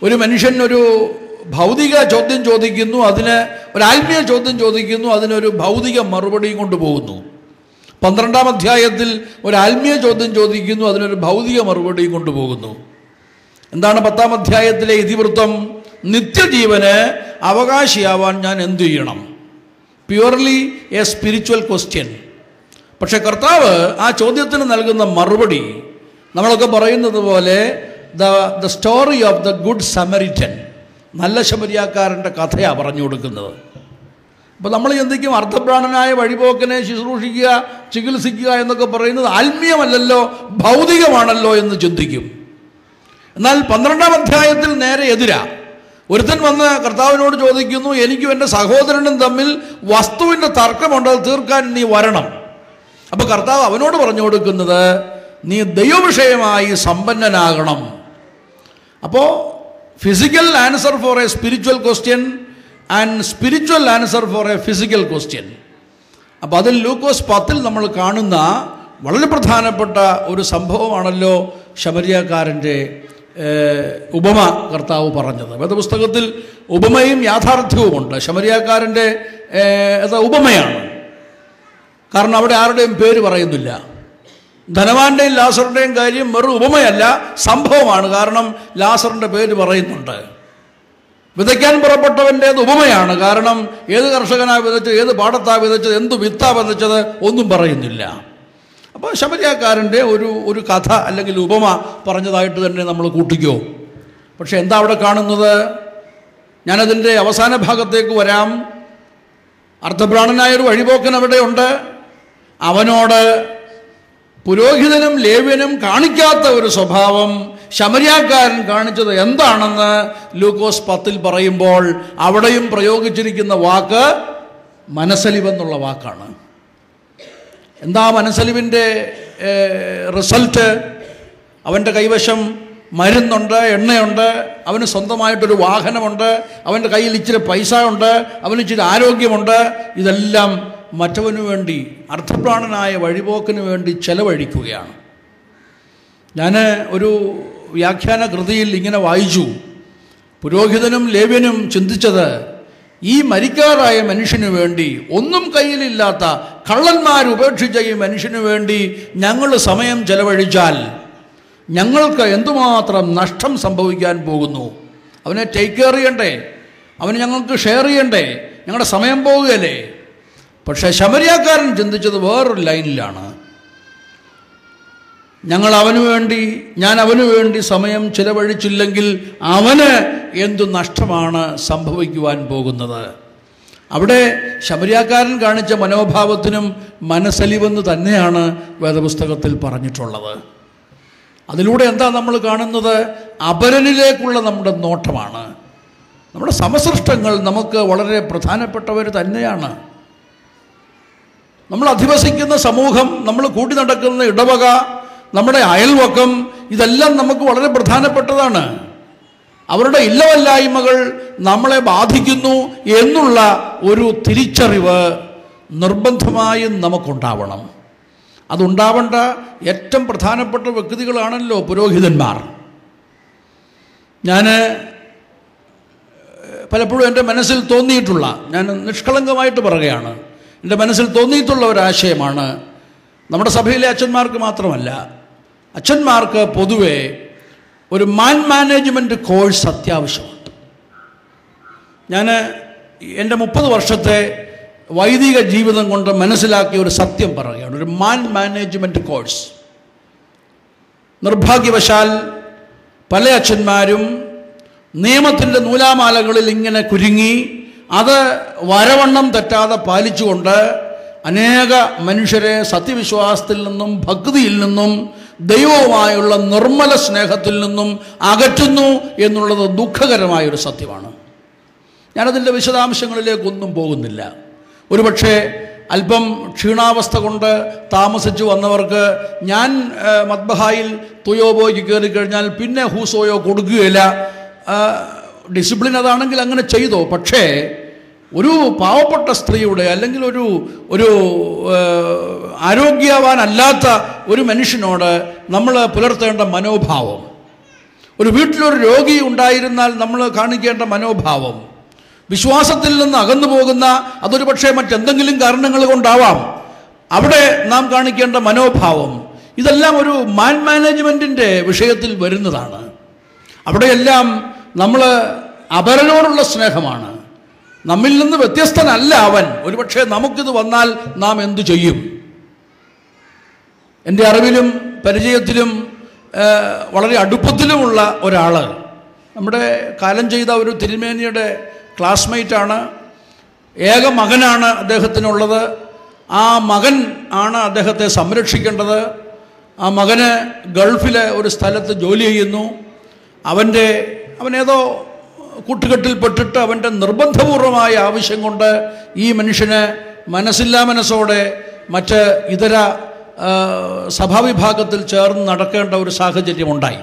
ഒരു മനുഷ്യൻ ഒരു ഭൗതിക ചോദ്യം ചോദിക്കുന്നു, അതിന് ഒരു ആത്മീയ ചോദ്യം ചോദിക്കുന്നു, അതിനൊരു ഭൗതിക മറുപടിയും കൊണ്ടുപോകുന്നു. 12-ാം അധ്യായത്തിൽ ഒരു ആത്മീയ ചോദ്യം ചോദിക്കുന്നു, അതിനൊരു ഭൗതിക മറുപടിയും കൊണ്ടുപോകുന്നു. എന്താണ് 10-ാം അധ്യായത്തിലെ ഇതിവൃത്തം? നിത്യജീവന് അവകാശിയാവാൻ ഞാൻ എന്തു ചെയ്യണം? Purely A spiritual question. പക്ഷെ കർത്താവ് ആ ചോദ്യത്തിന് നൽകുന്ന മറുപടി നമ്മളൊക്കെ പറയുന്നത് പോലെ the story of the good Samaritan, നല്ല ശമരിയാക്കാരൻ്റെ കഥയാണ് പറഞ്ഞു കൊടുക്കുന്നത്. അപ്പോൾ നമ്മൾ ചിന്തിക്കും അർത്ഥപ്രാണനായ വഴിപോക്കനെ ശുശ്രൂഷിക്കുക, ചികിത്സിക്കുക എന്നൊക്കെ പറയുന്നത് ആത്മീയമല്ലല്ലോ, ഭൗതികമാണല്ലോ എന്ന് ചിന്തിക്കും. എന്നാൽ 12-ാം അധ്യായത്തിൽ നേരെ എതിരാ. ഒരുത്തൻ വന്ന് കർത്താവിനോട് ചോദിക്കുന്നു, എനിക്കും എൻ്റെ സഹോദരനും തമ്മിൽ വസ്തുവിൻ്റെ തർക്കമുണ്ട്, അത് തീർക്കാൻ നീ വരണം. അപ്പോൾ കർത്താവ് അവനോട് പറഞ്ഞു കൊടുക്കുന്നത്, നീ ദൈവവിഷയമായി സമ്പന്നനാകണം. അപ്പോൾ physical answer for a spiritual question and spiritual answer for a physical question. അപ്പോൾ അതിൽ ലൂക്കോസ് 10 നമ്മൾ കാണുന്ന വളരെ പ്രധാനപ്പെട്ട ഒരു സംഭവമാണല്ലോ ശമരിയാക്കാരൻ്റെ ഉപമ കർത്താവ് പറഞ്ഞത്. വേദപുസ്തകത്തിൽ ഉപമയും യാഥാർത്ഥ്യവുമുണ്ട്. ശമരിയാക്കാരൻ്റെ ഉപമയാണ്, കാരണം അവിടെ ആരുടെയും പേര് പറയുന്നില്ല. ധനവാന്റെയും ലാസറിൻ്റെയും കാര്യം വെറും ഉപമയല്ല, സംഭവമാണ്. കാരണം ലാസറിൻ്റെ പേര് പറയുന്നുണ്ട്. വിതയ്ക്കാൻ പുറപ്പെട്ടവൻ്റേത് ഉപമയാണ്, കാരണം ഏത് കർഷകനാണ് വിതച്ചത്, ഏത് പാടത്താണ് വിതച്ചത്, എന്ത് വിത്താ വിതച്ചത് ഒന്നും പറയുന്നില്ല. അപ്പോൾ ശമരിയാക്കാരൻ്റെ ഒരു കഥ അല്ലെങ്കിൽ ഉപമ പറഞ്ഞതായിട്ട് തന്നെ നമ്മൾ കൂട്ടിക്കോ. പക്ഷെ എന്താ അവിടെ കാണുന്നത്? ഞാനതിൻ്റെ അവസാന ഭാഗത്തേക്ക് വരാം. അർത്ഥപ്രാണനായൊരു വഴിപോക്കൻ അവിടെയുണ്ട്. അവനോട് പുരോഹിതനും ലേവ്യനും കാണിക്കാത്ത ഒരു സ്വഭാവം ശമരിയാക്കാരൻ കാണിച്ചത് എന്താണെന്ന് ലൂക്കോസ് 10 പറയുമ്പോൾ അവിടെയും പ്രയോഗിച്ചിരിക്കുന്ന വാക്ക് മനസ്സലിവെന്നുള്ള വാക്കാണ്. എന്താ മനസ്സലിവിൻ്റെ റിസൾട്ട്? അവൻ്റെ കൈവശം മരുന്നുണ്ട്, എണ്ണയുണ്ട്, അവന് സ്വന്തമായിട്ടൊരു വാഹനമുണ്ട്, അവൻ്റെ കയ്യിൽ ഇച്ചിരി പൈസ ഉണ്ട്, അവന് ഇച്ചിരി ആരോഗ്യമുണ്ട്. ഇതെല്ലാം മറ്റവനു വേണ്ടി, അർത്ഥപ്രാണനായ വഴിപോക്കിന് വേണ്ടി ചെലവഴിക്കുകയാണ്. ഞാൻ ഒരു വ്യാഖ്യാന കൃതിയിൽ ഇങ്ങനെ വായിച്ചു, പുരോഹിതനും ലേവ്യനും ചിന്തിച്ചത്, ഈ മരിക്കാറായ മനുഷ്യന് വേണ്ടി, ഒന്നും കയ്യിലില്ലാത്ത കള്ളന്മാരുപേക്ഷിച്ച ഈ മനുഷ്യന് വേണ്ടി ഞങ്ങൾ സമയം ചെലവഴിച്ചാൽ ഞങ്ങൾക്ക് എന്തുമാത്രം നഷ്ടം സംഭവിക്കാൻ പോകുന്നു. അവനെ ടേക്ക് കെയർ ചെയ്യണ്ടേ, അവന് ഞങ്ങൾക്ക് ഷെയർ ചെയ്യണ്ടേ, ഞങ്ങളുടെ സമയം പോകുകയല്ലേ. പക്ഷേ ശമരിയാക്കാരൻ ചിന്തിച്ചത് വേറൊരു ലൈനിലാണ്. ഞാൻ അവനു വേണ്ടി സമയം ചിലവഴിച്ചില്ലെങ്കിൽ അവന് എന്തു നഷ്ടമാണ് സംഭവിക്കുവാൻ പോകുന്നത്. അവിടെ ശമരിയാക്കാരൻ കാണിച്ച മനോഭാവത്തിനും മനസ്സലിവെന്ന് തന്നെയാണ് വേദപുസ്തകത്തിൽ പറഞ്ഞിട്ടുള്ളത്. അതിലൂടെ എന്താ നമ്മൾ കാണുന്നത്? അപരനിലേക്കുള്ള നമ്മുടെ നോട്ടമാണ്. നമ്മുടെ സമസൃഷ്ടങ്ങൾ നമുക്ക് വളരെ പ്രധാനപ്പെട്ടവർ തന്നെയാണ്. നമ്മൾ അധിവസിക്കുന്ന സമൂഹം, നമ്മൾ കൂടി നടക്കുന്ന ഇടവക, നമ്മുടെ അയൽവക്കം, ഇതെല്ലാം നമുക്ക് വളരെ പ്രധാനപ്പെട്ടതാണ്. അവരുടെ ഇല്ലവല്ലായ്മകൾ നമ്മളെ ബാധിക്കുന്നു എന്നുള്ള ഒരു തിരിച്ചറിവ് നിർബന്ധമായും നമുക്കുണ്ടാവണം. അതുണ്ടാവേണ്ട ഏറ്റവും പ്രധാനപ്പെട്ട വ്യക്തികളാണല്ലോ പുരോഹിതന്മാർ. ഞാൻ പലപ്പോഴും എൻ്റെ മനസ്സിൽ തോന്നിയിട്ടുള്ള, ഞാൻ നിഷ്കളങ്കമായിട്ട് പറയുകയാണ്, എൻ്റെ മനസ്സിൽ തോന്നിയിട്ടുള്ള ഒരാശയമാണ്, നമ്മുടെ സഭയിലെ അച്ഛന്മാർക്ക് മാത്രമല്ല, അച്ഛന്മാർക്ക് പൊതുവെ ഒരു മാനേജ്മെൻറ്റ് കോഴ്സ് അത്യാവശ്യമുണ്ട്. ഞാൻ എൻ്റെ 30 വർഷത്തെ വൈദിക ജീവിതം കൊണ്ട് മനസ്സിലാക്കിയ ഒരു സത്യം പറയുകയാണ്. ഒരു മാനേജ്മെൻറ്റ് കോഴ്സ്. നിർഭാഗ്യവശാൽ പല അച്ഛന്മാരും നിയമത്തിൻ്റെ നൂലാമാലകളിൽ ഇങ്ങനെ കുരുങ്ങി അത് വരവണ്ണം തെറ്റാതെ പാലിച്ചുകൊണ്ട് അനേക മനുഷ്യരെ സത്യവിശ്വാസത്തിൽ നിന്നും ഭക്തിയിൽ നിന്നും ദൈവവുമായുള്ള നിർമ്മല സ്നേഹത്തിൽ നിന്നും അകറ്റുന്നു എന്നുള്ളത് ദുഃഖകരമായൊരു സത്യമാണ്. ഞാനതിൻ്റെ വിശദാംശങ്ങളിലേക്കൊന്നും പോകുന്നില്ല. ഒരുപക്ഷെ അല്പം ക്ഷീണാവസ്ഥ കൊണ്ട് താമസിച്ചു വന്നവർക്ക് ഞാൻ മദ്ബഹായിൽ തുയോബോയ്ക്ക് കയറിക്കഴിഞ്ഞാൽ പിന്നെ ഹൂസോയോ കൊടുക്കുകയില്ല, ഡിസിപ്ലിൻ അതാണെങ്കിൽ അങ്ങനെ ചെയ്തോ. പക്ഷേ ഒരു പാവപ്പെട്ട സ്ത്രീയുടെ അല്ലെങ്കിൽ ഒരു ആരോഗ്യവാനല്ലാത്ത ഒരു മനുഷ്യനോട് നമ്മൾ പുലർത്തേണ്ട മനോഭാവം, ഒരു വീട്ടിലൊരു രോഗി ഉണ്ടായിരുന്നാൽ നമ്മൾ കാണിക്കേണ്ട മനോഭാവം, വിശ്വാസത്തിൽ നിന്ന് അകന്നു പോകുന്ന, അതൊരു പക്ഷേ മറ്റെന്തെങ്കിലും കാരണങ്ങൾ കൊണ്ടാവാം, അവിടെ നാം കാണിക്കേണ്ട മനോഭാവം, ഇതെല്ലാം ഒരു മാനേജ്മെൻറ്റിൻ്റെ വിഷയത്തിൽ വരുന്നതാണ്. അവിടെയെല്ലാം നമ്മൾ അപരനോടുള്ള സ്നേഹമാണ്. നമ്മിൽ നിന്ന് വ്യത്യസ്തനല്ല അവൻ. ഒരുപക്ഷെ നമുക്കിത് വന്നാൽ നാം എന്തു ചെയ്യും? എൻ്റെ അറിവിലും പരിചയത്തിലും വളരെ അടുപ്പത്തിലുമുള്ള ഒരാൾ, നമ്മുടെ കാലം ചെയ്ത ഒരു തിരുമേനിയുടെ ക്ലാസ്മേറ്റാണ്. ഏക മകനാണ് അദ്ദേഹത്തിനുള്ളത്. ആ മകൻ ആണ് അദ്ദേഹത്തെ സംരക്ഷിക്കേണ്ടത്. ആ മകന് ഗൾഫിലെ ഒരു സ്ഥലത്ത് ജോലി ചെയ്യുന്നു. അവനേതോ കൂട്ടുകെട്ടിൽപ്പെട്ടിട്ട് അവൻ്റെ നിർബന്ധപൂർവമായ ആവശ്യം കൊണ്ട് ഈ മനുഷ്യന് മനസ്സില്ലാ മനസ്സോടെ മറ്റ് ഇതര സഭാവിഭാഗത്തിൽ ചേർന്ന് നടക്കേണ്ട ഒരു സാഹചര്യമുണ്ടായി.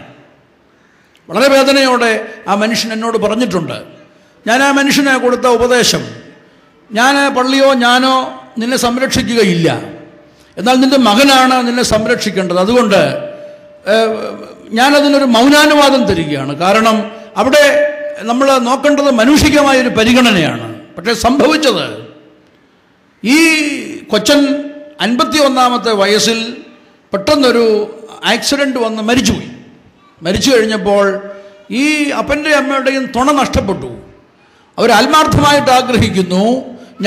വളരെ വേദനയോടെ ആ മനുഷ്യൻ എന്നോട് പറഞ്ഞിട്ടുണ്ട്. ഞാൻ ആ മനുഷ്യന് കൊടുത്ത ഉപദേശം, ഞാൻ പള്ളിയോ ഞാനോ നിന്നെ സംരക്ഷിക്കുകയില്ല, എന്നാൽ നിൻ്റെ മകനാണ് നിന്നെ സംരക്ഷിക്കേണ്ടത്. അതുകൊണ്ട് ഞാനതിനൊരു മൗനാനുവാദം തരികയാണ്. കാരണം അവിടെ നമ്മൾ നോക്കേണ്ടത് മാനുഷികമായൊരു പരിഗണനയാണ്. പക്ഷേ സംഭവിച്ചത്, ഈ കൊച്ചൻ 51-ാമത്തെ വയസ്സിൽ പെട്ടെന്നൊരു ആക്സിഡൻറ്റ് വന്ന് മരിച്ചുപോയി. മരിച്ചു കഴിഞ്ഞപ്പോൾ ഈ അപ്പൻ്റെയും അമ്മയുടെയും തുണ നഷ്ടപ്പെട്ടു. അവർ ആത്മാർത്ഥമായിട്ട് ആഗ്രഹിക്കുന്നു,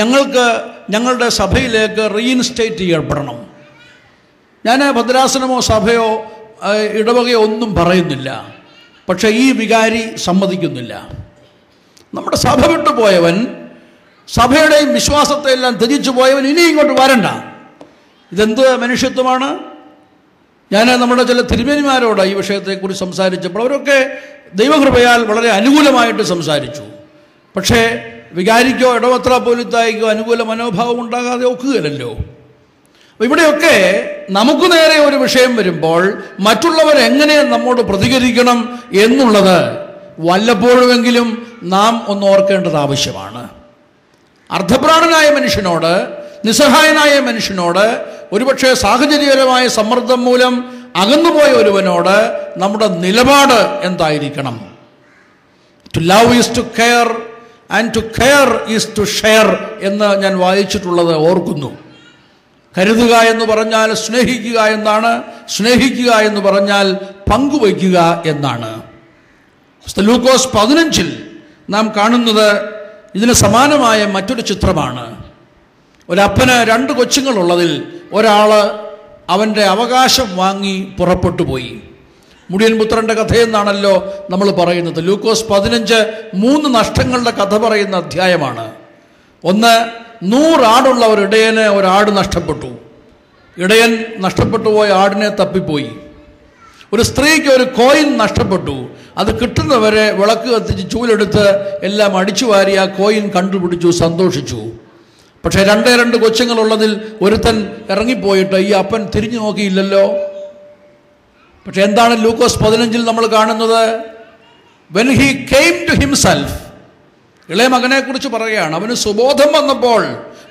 ഞങ്ങൾക്ക് ഞങ്ങളുടെ സഭയിലേക്ക് റീഇൻസ്റ്റേറ്റ് ചെയ്യപ്പെടണം. ഞാൻ ഭദ്രാസനമോ സഭയോ ഇടവകയോ ഒന്നും പറയുന്നില്ല. പക്ഷേ ഈ വികാരി സമ്മതിക്കുന്നില്ല. നമ്മുടെ സഭ വിട്ടു പോയവൻ, സഭയുടെയും വിശ്വാസത്തെ എല്ലാം ത്യജിച്ചു പോയവൻ ഇനി ഇങ്ങോട്ട് വരണ്ട. ഇതെന്ത് മനുഷ്യത്വമാണ്? ഞാൻ നമ്മുടെ ചില തിരുമേനിമാരോട് ഈ വിഷയത്തെക്കുറിച്ച് സംസാരിച്ചപ്പോൾ അവരൊക്കെ ദൈവകൃപയാൽ വളരെ അനുകൂലമായിട്ട് സംസാരിച്ചു. പക്ഷേ വികാരിക്കോ ഇടവത്ര പോലീത്തായിക്കോ അനുകൂല മനോഭാവം ഉണ്ടാകാതെ ഒക്കുകയില്ലല്ലോ. ഇവിടെയൊക്കെ നമുക്ക് നേരെ ഒരു വിഷയം വരുമ്പോൾ മറ്റുള്ളവരെങ്ങനെ നമ്മോട് പ്രതികരിക്കണം എന്നുള്ളത് വല്ലപ്പോഴുമെങ്കിലും നാം ഒന്ന് ഓർക്കേണ്ടത് ആവശ്യമാണ്. അർദ്ധപ്രാണനായ മനുഷ്യനോട്, നിസ്സഹായനായ മനുഷ്യനോട്, ഒരുപക്ഷെ സാഹചര്യപരമായ സമ്മർദ്ദം മൂലം അകന്നുപോയ ഒരുവനോട് നമ്മുടെ നിലപാട് എന്തായിരിക്കണം? To love is to care and to care is to share എന്ന് ഞാൻ വായിച്ചിട്ടുള്ളത് ഓർക്കുന്നു. കരുതുക എന്ന് പറഞ്ഞാൽ സ്നേഹിക്കുക എന്നാണ്, സ്നേഹിക്കുക എന്ന് പറഞ്ഞാൽ പങ്കുവയ്ക്കുക എന്നാണ്. ലൂക്കോസ് 15 നാം കാണുന്നത് ഇതിന് സമാനമായ മറ്റൊരു ചിത്രമാണ്. ഒരപ്പന് 2 കൊച്ചുങ്ങളുള്ളതിൽ ഒരാൾ അവൻ്റെ അവകാശം വാങ്ങി പുറപ്പെട്ടു പോയി. മുടിയൻ പുത്രൻ്റെ കഥയെന്നാണല്ലോ നമ്മൾ പറയുന്നത്. ലൂക്കോസ് 15 3 നഷ്ടങ്ങളുടെ കഥ പറയുന്ന അധ്യായമാണ്. ഒന്ന്, 100 ആടുള്ള ഒരു ഇടയന് ഒരാട് നഷ്ടപ്പെട്ടു. ഇടയൻ നഷ്ടപ്പെട്ടു പോയ ആടിനെ തപ്പിപ്പോയി. ഒരു സ്ത്രീക്ക് ഒരു കോയിൻ നഷ്ടപ്പെട്ടു. അത് കിട്ടുന്നവരെ വിളക്ക് കത്തിച്ച് ചൂലെടുത്ത് എല്ലാം അടിച്ചു വാരി ആ കോയിൻ കണ്ടുപിടിച്ചു, സന്തോഷിച്ചു. പക്ഷേ 2 കൊച്ചുങ്ങളുള്ളതിൽ ഒരുത്തൻ ഇറങ്ങിപ്പോയിട്ട് ഈ അപ്പൻ തിരിഞ്ഞു നോക്കിയില്ലല്ലോ. പക്ഷെ എന്താണ് ലൂക്കോസ് 15 നമ്മൾ കാണുന്നത്? when he came to himself, ഇളയ മകനെ കുറിച്ച് പറയുകയാണ്. അവന് സുബോധം വന്നപ്പോൾ,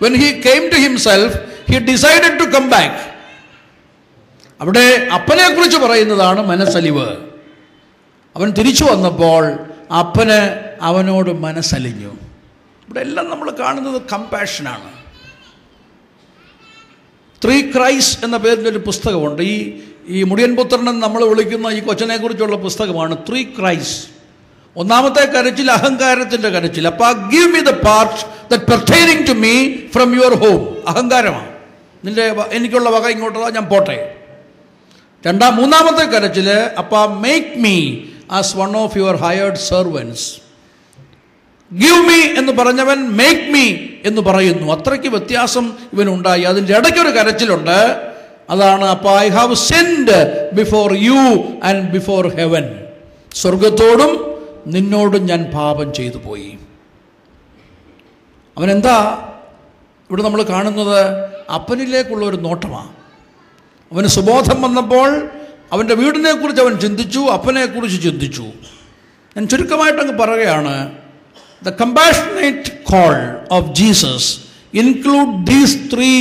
when he came to himself, he decided to come back. അവിടെ അപ്പനെ കുറിച്ച് പറയുന്നതാണ് മനസ്സലിവ്. അവൻ തിരിച്ചു വന്നപ്പോൾ അപ്പന് അവനോട് മനസ്സലിഞ്ഞു. ഇവിടെ എല്ലാം നമ്മൾ കാണുന്നത് കമ്പാഷനാണ്. 3 Cries എന്ന പേരിലൊരു പുസ്തകമുണ്ട്. ഈ മുടിയൻ പുത്രൻ നമ്മൾ വിളിക്കുന്ന ഈ കൊച്ചനെ കുറിച്ചുള്ള പുസ്തകമാണ് 3 Cries. ഒന്നാമത്തെ കരച്ചിൽ അഹങ്കാരത്തിൻ്റെ കരച്ചിൽ. അപ്പാ give me the part that pertaining to me from your home. അഹങ്കാരമാണ്. എനിക്കുള്ള വക ഇങ്ങോട്ടതാ, ഞാൻ പോട്ടെ. മൂന്നാമത്തെ കരച്ചിൽ, അപ്പാ make me as one of your hired servants. Give me എന്ന് പറഞ്ഞവൻ മേക്ക് മീ എന്ന് പറയുന്നു. അത്രയ്ക്ക് വ്യത്യാസം ഇവനുണ്ടായി. അതിൻ്റെ ഇടയ്ക്കൊരു കരച്ചിലുണ്ട്. അതാണ്, അപ്പാ I have sinned before you and before heaven. സ്വർഗത്തോടും നിന്നോടും ഞാൻ പാപം ചെയ്തു പോയി. അവനെന്താ ഇവിടെ നമ്മൾ കാണുന്നത്? അപ്പനിലേക്കുള്ള ഒരു നോട്ടമാണ്. അവന് സുബോധം വന്നപ്പോൾ അവൻ്റെ വീടിനെക്കുറിച്ച് അവൻ ചിന്തിച്ചു, അപ്പനെക്കുറിച്ച് ചിന്തിച്ചു. ഞാൻ ചുരുക്കമായിട്ടങ്ങ് പറയുകയാണ്, the compassionate call of Jesus include these 3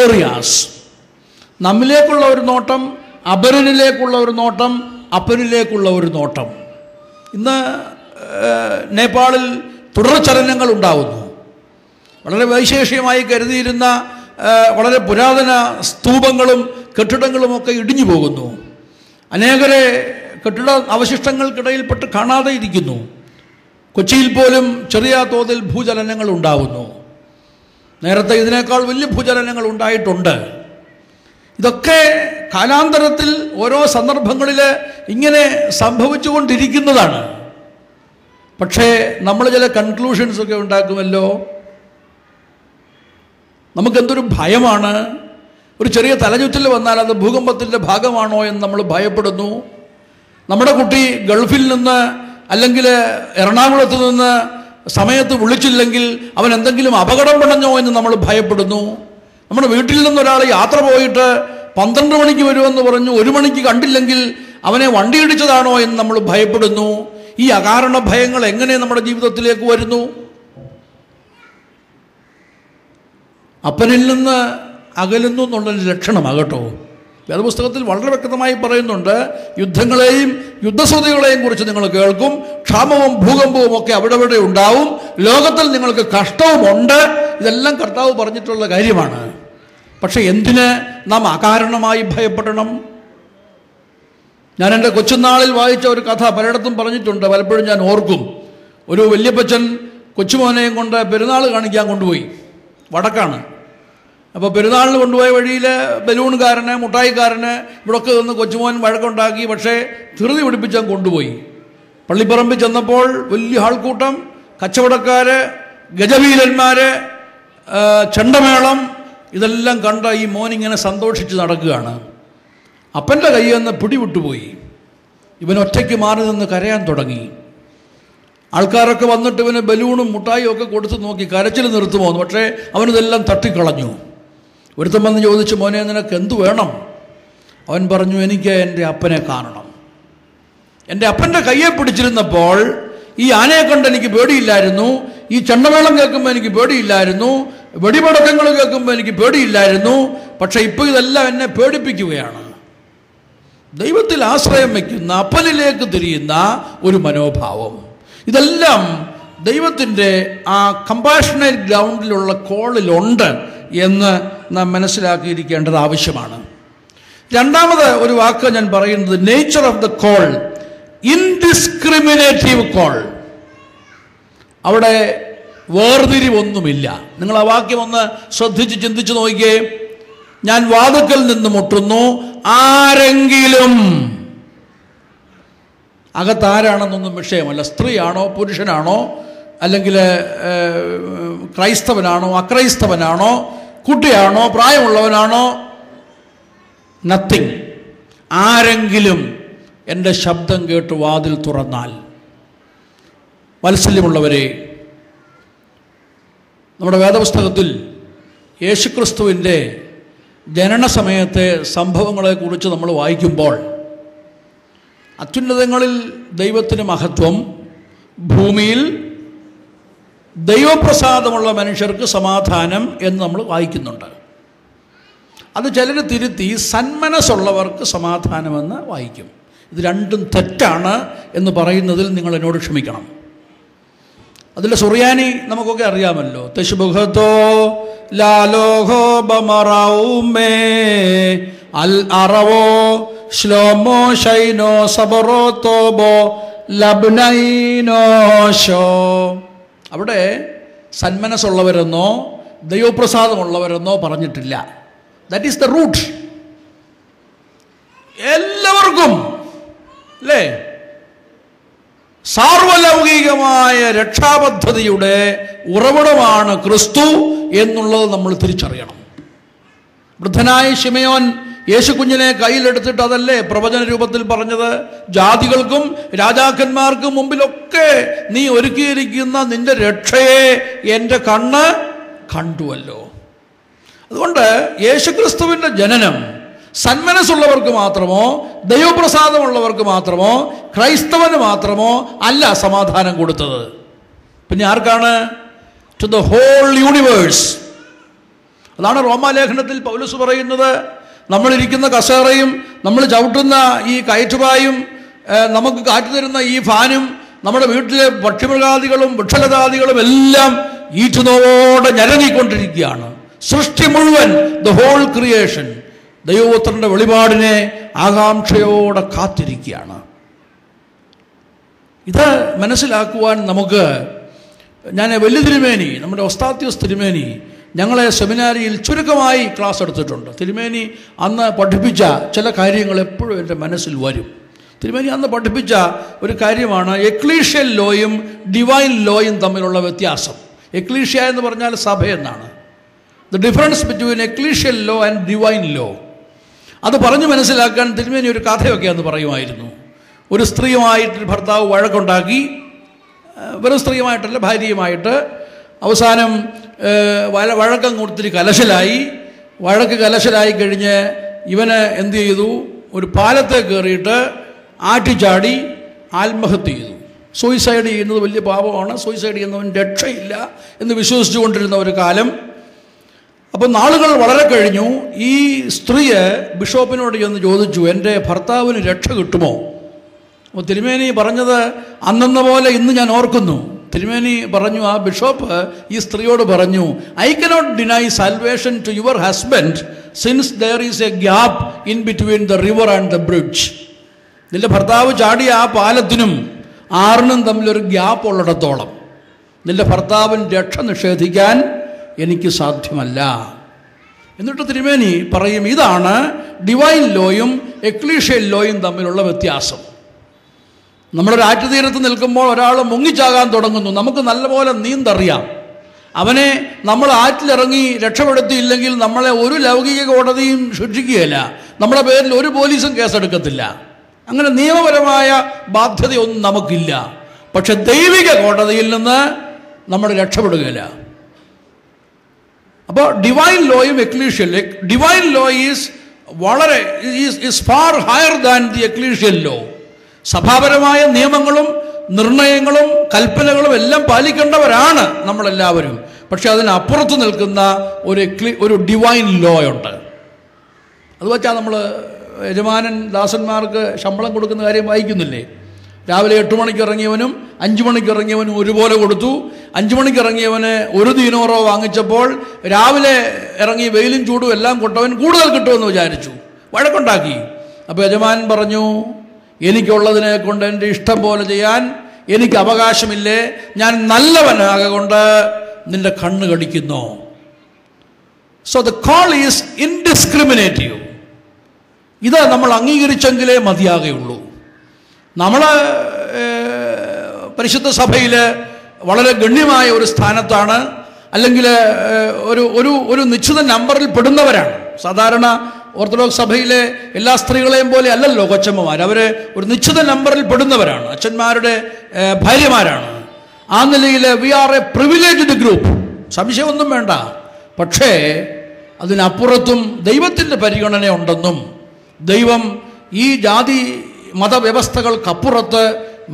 areas. നമ്മിലേക്കുള്ള ഒരു നോട്ടം, അപരനിലേക്കുള്ള ഒരു നോട്ടം, അപ്പനിലേക്കുള്ള ഒരു നോട്ടം. ഇന്ന് നേപ്പാളിൽ തുടർചലനങ്ങൾ ഉണ്ടാകുന്നു. വളരെ വൈശേഷികമായി കരുതിയിരുന്ന വളരെ പുരാതന സ്തൂപങ്ങളും കെട്ടിടങ്ങളുമൊക്കെ ഇടിഞ്ഞു പോകുന്നു. അനേകരെ കെട്ടിട അവശിഷ്ടങ്ങൾക്കിടയിൽപ്പെട്ട് കാണാതെ ഇരിക്കുന്നു. കൊച്ചിയിൽ പോലും ചെറിയ തോതിൽ ഭൂചലനങ്ങൾ ഉണ്ടാകുന്നു. നേരത്തെ ഇതിനേക്കാൾ വലിയ ഭൂചലനങ്ങൾ ഉണ്ടായിട്ടുണ്ട്. ഇതൊക്കെ കാലാന്തരത്തിൽ ഓരോ സന്ദർഭങ്ങളിൽ ഇങ്ങനെ സംഭവിച്ചുകൊണ്ടിരിക്കുന്നതാണ്. പക്ഷേ നമ്മൾ ചില കൺക്ലൂഷൻസൊക്കെ ഉണ്ടാക്കുമല്ലോ. നമുക്കെന്തൊരു ഭയമാണ്. ഒരു ചെറിയ തലചുറ്റൽ വന്നാൽ അത് ഭൂകമ്പത്തിൻ്റെ ഭാഗമാണോ എന്ന് നമ്മൾ ഭയപ്പെടുന്നു. നമ്മുടെ കുട്ടി ഗൾഫിൽ നിന്ന് അല്ലെങ്കിൽ എറണാകുളത്ത് നിന്ന് സമയത്ത് വിളിച്ചില്ലെങ്കിൽ അവൻ എന്തെങ്കിലും അപകടം പെടഞ്ഞോ എന്ന് നമ്മൾ ഭയപ്പെടുന്നു. നമ്മുടെ വീട്ടിൽ നിന്നൊരാൾ യാത്ര പോയിട്ട് 12 മണിക്ക് വരുമെന്ന് പറഞ്ഞു 1 മണിക്ക് കണ്ടില്ലെങ്കിൽ അവനെ വണ്ടി ഇടിച്ചതാണോ എന്ന് നമ്മൾ ഭയപ്പെടുന്നു. ഈ അകാരണ ഭയങ്ങൾ എങ്ങനെ നമ്മുടെ ജീവിതത്തിലേക്ക് വരുന്നു? അപ്പനിൽ നിന്ന് അകലുന്നു എന്നുള്ളൊരു ലക്ഷണമാകട്ടോ. വേദപുസ്തകത്തിൽ വളരെ വ്യക്തമായി പറയുന്നുണ്ട്, യുദ്ധങ്ങളെയും യുദ്ധശ്രുതികളെയും കുറിച്ച് നിങ്ങൾ കേൾക്കും, ക്ഷാമവും ഭൂകമ്പവും ഒക്കെ അവിടെ ഉണ്ടാവും, ലോകത്തിൽ നിങ്ങൾക്ക് കഷ്ടവുമുണ്ട്. ഇതെല്ലാം കർത്താവ് പറഞ്ഞിട്ടുള്ള കാര്യമാണ്. പക്ഷെ എന്തിന് നാം അകാരണമായി ഭയപ്പെടണം? ഞാൻ എൻ്റെ കൊച്ചുനാളിൽ വായിച്ച ഒരു കഥ പലയിടത്തും പറഞ്ഞിട്ടുണ്ട്. പലപ്പോഴും ഞാൻ ഓർക്കും. ഒരു വല്യപ്പച്ചൻ കൊച്ചുമോനെയും കൊണ്ട് പെരുന്നാൾ കാണിക്കാൻ കൊണ്ടുപോയി. വടക്കാണ്. അപ്പോൾ പെരുന്നാളിന് കൊണ്ടുപോയ വഴിയിൽ ബലൂൺകാരന് മുട്ടായിക്കാരന് ഇവിടൊക്കെ നിന്ന് കൊച്ചുമോൻ വഴക്കുണ്ടാക്കി. പക്ഷേ ധൃതി പിടിപ്പിച്ചാൽ കൊണ്ടുപോയി. പള്ളിപ്പറമ്പിൽ ചെന്നപ്പോൾ വലിയ ആൾക്കൂട്ടം, കച്ചവടക്കാർ, ഗജവീരന്മാർ, ചെണ്ടമേളം, ഇതെല്ലാം കണ്ട ഈ മോനിങ്ങനെ സന്തോഷിച്ച് നടക്കുകയാണ്. അപ്പൻ്റെ കയ്യിൽ നിന്ന് പിടിവിട്ടുപോയി. ഇവൻ ഒറ്റയ്ക്ക് മാറി നിന്ന് കരയാൻ തുടങ്ങി. ആൾക്കാരൊക്കെ വന്നിട്ട് ഇവന് ബലൂണും മുട്ടായും ഒക്കെ കൊടുത്ത് നോക്കി, കരച്ചിൽ നിർത്തുമോ. പക്ഷേ അവനിതെല്ലാം തട്ടിക്കളഞ്ഞു. ഒരുത്തം വന്ന് ചോദിച്ചു, മോനെ നിനക്ക് എന്തു വേണം? അവൻ പറഞ്ഞു, എനിക്ക് എൻ്റെ അപ്പനെ കാണണം. എൻ്റെ അപ്പൻ്റെ കയ്യെ പിടിച്ചിരുന്നപ്പോൾ ഈ ആനയെ കൊണ്ട് എനിക്ക് പേടിയില്ലായിരുന്നു, ഈ ചെണ്ടമേളം കേൾക്കുമ്പോൾ എനിക്ക് പേടിയില്ലായിരുന്നു, വെടിപടക്കങ്ങൾ കേൾക്കുമ്പോൾ എനിക്ക് പേടിയില്ലായിരുന്നു. പക്ഷേ ഇപ്പോൾ ഇതെല്ലാം എന്നെ പേടിപ്പിക്കുകയാണ്. ദൈവത്തിൽ ആശ്രയം വയ്ക്കുന്ന, അപ്പനിലേക്ക് തിരിയുന്ന ഒരു മനോഭാവം, ഇതെല്ലാം ദൈവത്തിൻ്റെ ആ കമ്പാഷനേറ്റ് ഗ്രൗണ്ടിലുള്ള കോളിലുണ്ട് എന്ന് നാം മനസ്സിലാക്കിയിരിക്കേണ്ടത് ആവശ്യമാണ്. രണ്ടാമത് ഒരു വാക്ക് ഞാൻ പറയുന്നത്, nature of the call, indiscriminative call. അവിടെ വേർതിരിവൊന്നുമില്ല. നിങ്ങൾ ആ വാക്യം ഒന്ന് ശ്രദ്ധിച്ച് ചിന്തിച്ച് നോക്കിയേ. ഞാൻ വാതിൽക്കൽ നിന്ന് മുട്ടുന്നു, ആരെങ്കിലും. അകത്താരാണെന്നൊന്നും വിഷയമല്ല. സ്ത്രീയാണോ പുരുഷനാണോ, അല്ലെങ്കിൽ ക്രൈസ്തവനാണോ അക്രൈസ്തവനാണോ, കുട്ടിയാണോ പ്രായമുള്ളവനാണോ, നത്തിങ്. ആരെങ്കിലും എൻ്റെ ശബ്ദം കേട്ട് വാതിൽ തുറന്നാൽ. വാത്സല്യമുള്ളവരെ, നമ്മുടെ വേദപുസ്തകത്തിൽ യേശുക്രിസ്തുവിൻ്റെ ജനന സമയത്തെ സംഭവങ്ങളെക്കുറിച്ച് നമ്മൾ വായിക്കുമ്പോൾ അത്യുന്നതങ്ങളിൽ ദൈവത്തിന് മഹത്വം, ഭൂമിയിൽ ദൈവപ്രസാദമുള്ള മനുഷ്യർക്ക് സമാധാനം എന്ന് നമ്മൾ വായിക്കുന്നുണ്ട്. അത് ചിലർ തിരുത്തി സന്മനസ്സുള്ളവർക്ക് സമാധാനമെന്ന് വായിക്കും. ഇത് രണ്ടും തെറ്റാണ് എന്ന് പറയുന്നതിൽ നിങ്ങൾ എന്നോട് ക്ഷമിക്കണം. അതിലെ സുറിയാനി നമുക്കൊക്കെ അറിയാമല്ലോ. തെശുബുഹത്തോ ലാലോഹോ ബമറൗമേ അൽ അറവോ ശ്ലോമോ ഷൈനോ സബറോ തോബോ ലബ്നൈനോഷോ. അവിടെ സന്മനസ്സുള്ളവരെന്നോ ദൈവപ്രസാദമുള്ളവരെന്നോ പറഞ്ഞിട്ടില്ല. That is the root. എല്ലാവർക്കും അല്ലേ സാർവലൗകികമായ രക്ഷാപദ്ധതിയുടെ ഉറവിടമാണ് ക്രിസ്തു എന്നുള്ളത് നമ്മൾ തിരിച്ചറിയണം. വൃദ്ധനായ ശിമയോൻ യേശുകുഞ്ഞിനെ കയ്യിലെടുത്തിട്ട് അതല്ലേ പ്രവചന രൂപത്തിൽ പറഞ്ഞത്, ജാതികൾക്കും രാജാക്കന്മാർക്കും മുമ്പിലൊക്കെ നീ ഒരുക്കിയിരിക്കുന്ന നിന്റെ രക്ഷയെ എൻ്റെ കണ്ണ് കണ്ടുവല്ലോ. അതുകൊണ്ട് യേശുക്രിസ്തുവിൻ്റെ ജനനം സന്മനസ്സുള്ളവർക്ക് മാത്രമോ ദൈവപ്രസാദമുള്ളവർക്ക് മാത്രമോ ക്രൈസ്തവന് മാത്രമോ അല്ല സമാധാനം കൊടുത്തത്. പിന്നെ ആർക്കാണ്? To the whole universe. അതാണ് റോമാലേഖനത്തിൽ പൗലോസ് പറയുന്നത്, നമ്മളിരിക്കുന്ന കസേരയും നമ്മൾ ചവിട്ടുന്ന ഈ കയറ്റുപായും നമുക്ക് കാറ്റ് തരുന്ന ഈ ഫാനും നമ്മുടെ വീട്ടിലെ പക്ഷിമൃഗാദികളും വൃക്ഷലതാദികളും എല്ലാം ഈറ്റുനോവോടെ ഞരങ്ങിക്കൊണ്ടിരിക്കുകയാണ്. സൃഷ്ടി മുഴുവൻ, ദ ഹോൾ ക്രിയേഷൻ, ദൈവപുത്രൻ്റെ വെളിപാടിനെ ആകാംക്ഷയോടെ കാത്തിരിക്കുകയാണ്. ഇത് മനസ്സിലാക്കുവാൻ നമുക്ക്, ഞാൻ വലിയ തിരുമേനി, നമ്മുടെ ഒസ്താത്യോസ് തിരുമേനി ഞങ്ങളെ സെമിനാരിയിൽ ചുരുക്കമായി ക്ലാസ് എടുത്തിട്ടുണ്ട്. തിരുമേനി അന്ന് പഠിപ്പിച്ച ചില കാര്യങ്ങൾ എപ്പോഴും എൻ്റെ മനസ്സിൽ വരും. തിരുമേനി അന്ന് പഠിപ്പിച്ച ഒരു കാര്യമാണ് എക്ലീഷ്യൽ ലോയും ഡിവൈൻ ലോയും തമ്മിലുള്ള വ്യത്യാസം. എക്ലീഷ്യ എന്ന് പറഞ്ഞാൽ സഭ എന്നാണ്. The difference between ecclesial law and divine law. അത് പറഞ്ഞു മനസ്സിലാക്കാൻ തിരുമേനി ഒരു കഥയൊക്കെ അന്ന് പറയുമായിരുന്നു. ഒരു സ്ത്രീയുമായിട്ട് ഭർത്താവ് വഴക്കുണ്ടാക്കി, വെറും സ്ത്രീയുമായിട്ടല്ല, ഭാര്യയുമായിട്ട്. അവസാനം വഴക്കങ്ങ് ഒത്തിരി കലശലായി. വഴക്ക് കലശലായി കഴിഞ്ഞ് ഇവന് എന്ത് ചെയ്തു? ഒരു പാലത്തെ കയറിയിട്ട് ആറ്റിച്ചാടി ആത്മഹത്യ ചെയ്തു. സൂയിസൈഡ് ചെയ്യുന്നത് വലിയ പാപമാണ്, സൂയിസൈഡ് ചെയ്യുന്നവൻ രക്ഷയില്ല എന്ന് വിശ്വസിച്ചുകൊണ്ടിരുന്ന ഒരു കാലം. അപ്പം നാളുകൾ വളരെ കഴിഞ്ഞു. ഈ സ്ത്രീ ബിഷപ്പിനോട് ചെന്ന് ചോദിച്ചു, എൻ്റെ ഭർത്താവിന് രക്ഷ കിട്ടുമോ? അപ്പോൾ തിരുമേനി പറഞ്ഞത് അന്നെന്ന പോലെ ഇന്ന് ഞാൻ ഓർക്കുന്നു. തിരുമേനി പറഞ്ഞു, ആ ബിഷപ്പ് ഈ സ്ത്രീയോട് പറഞ്ഞു, I cannot deny salvation to your husband since there is a gap in between the river and the bridge. നിന്റെ ഭർത്താവ് ചാടിയ ആ പാലത്തിനും ആറിനും തമ്മിലൊരു ഗ്യാപ്പ് ഉള്ളിടത്തോളം നിന്റെ ഭർത്താവിന് രക്ഷ നിഷേധിക്കാൻ എനിക്ക് സാധ്യമല്ല. എന്നിട്ട് തിരുമേനി പറയും, ഇതാണ് ഡിവൈൻ ലോയും എക്ലീഷ്യൽ ലോയും തമ്മിലുള്ള വ്യത്യാസം. നമ്മളൊരു ആറ്റുതീരത്ത് നിൽക്കുമ്പോൾ ഒരാൾ മുങ്ങിച്ചാകാൻ തുടങ്ങുന്നു, നമുക്ക് നല്ലപോലെ നീന്തറിയാം. അവനെ നമ്മൾ ആറ്റിലിറങ്ങി രക്ഷപ്പെടുത്തിയില്ലെങ്കിൽ നമ്മളെ ഒരു ലൗകിക കോടതിയും ശിക്ഷിക്കുകയില്ല, നമ്മുടെ പേരിൽ ഒരു പോലീസും കേസെടുക്കത്തില്ല. അങ്ങനെ നിയമപരമായ ബാധ്യതയൊന്നും നമുക്കില്ല. പക്ഷെ ദൈവിക കോടതിയിൽ നിന്ന് നമ്മൾ രക്ഷപ്പെടുകയില്ല. അപ്പോൾ ഡിവൈൻ ലോയും ecclesial, divine law is far higher than the ecclesial law. സഭാപരമായ നിയമങ്ങളും നിർണയങ്ങളും കൽപ്പനകളും എല്ലാം പാലിക്കേണ്ടവരാണ് നമ്മളെല്ലാവരും. പക്ഷെ അതിനപ്പുറത്ത് നിൽക്കുന്ന ഒരു ഡിവൈൻ ലോ ഉണ്ട്. അത് വെച്ചാൽ നമ്മൾ യജമാനൻ ദാസന്മാർക്ക് ശമ്പളം കൊടുക്കുന്ന കാര്യം വായിക്കുന്നില്ലേ? രാവിലെ 8 മണിക്ക് ഇറങ്ങിയവനും 5 മണിക്ക് ഇറങ്ങിയവനും ഒരുപോലെ കൊടുത്തു. 5 മണിക്ക് ഇറങ്ങിയവന് 1 ദീനാറോ വാങ്ങിച്ചപ്പോൾ രാവിലെ ഇറങ്ങി വെയിലും ചൂടും എല്ലാം കൊണ്ടവൻ കൂടുതൽ കിട്ടുമെന്ന് വിചാരിച്ചു, വഴക്കുണ്ടാക്കി. അപ്പോൾ യജമാനൻ പറഞ്ഞു, എനിക്കുള്ളതിനെ കൊണ്ട് എൻ്റെ ഇഷ്ടം പോലെ ചെയ്യാൻ എനിക്ക് അവകാശമില്ലേ, ഞാൻ നല്ലവനാകൊണ്ട് നിന്റെ കണ്ണ് കടിക്കുന്നു. So the call is indiscriminative. ഇത് നമ്മൾ അംഗീകരിച്ചെങ്കിലേ മതിയാകുള്ളൂ. നമ്മൾ പരിശുദ്ധ സഭയിൽ വളരെ ഗണ്യമായ ഒരു സ്ഥാനത്താണ്, അല്ലെങ്കിൽ ഒരു നിശ്ചിത നമ്പറിൽ പെടുന്നവരാണ്. സാധാരണ ഓർത്തഡോക്സ് സഭയിലെ എല്ലാ സ്ത്രീകളെയും പോലെ അല്ലല്ലോ കൊച്ചമ്മമാർ, അവർ ഒരു നിശ്ചിത നമ്പറിൽ പെടുന്നവരാണ്, അച്ഛന്മാരുടെ ഭാര്യമാരാണ്. ആ നിലയിൽ we are a privileged group, സംശയമൊന്നും വേണ്ട. പക്ഷേ അതിനപ്പുറത്തും ദൈവത്തിൻ്റെ പരിഗണന ഉണ്ടെന്നും ദൈവം ഈ ജാതി മതവ്യവസ്ഥകൾക്കപ്പുറത്ത്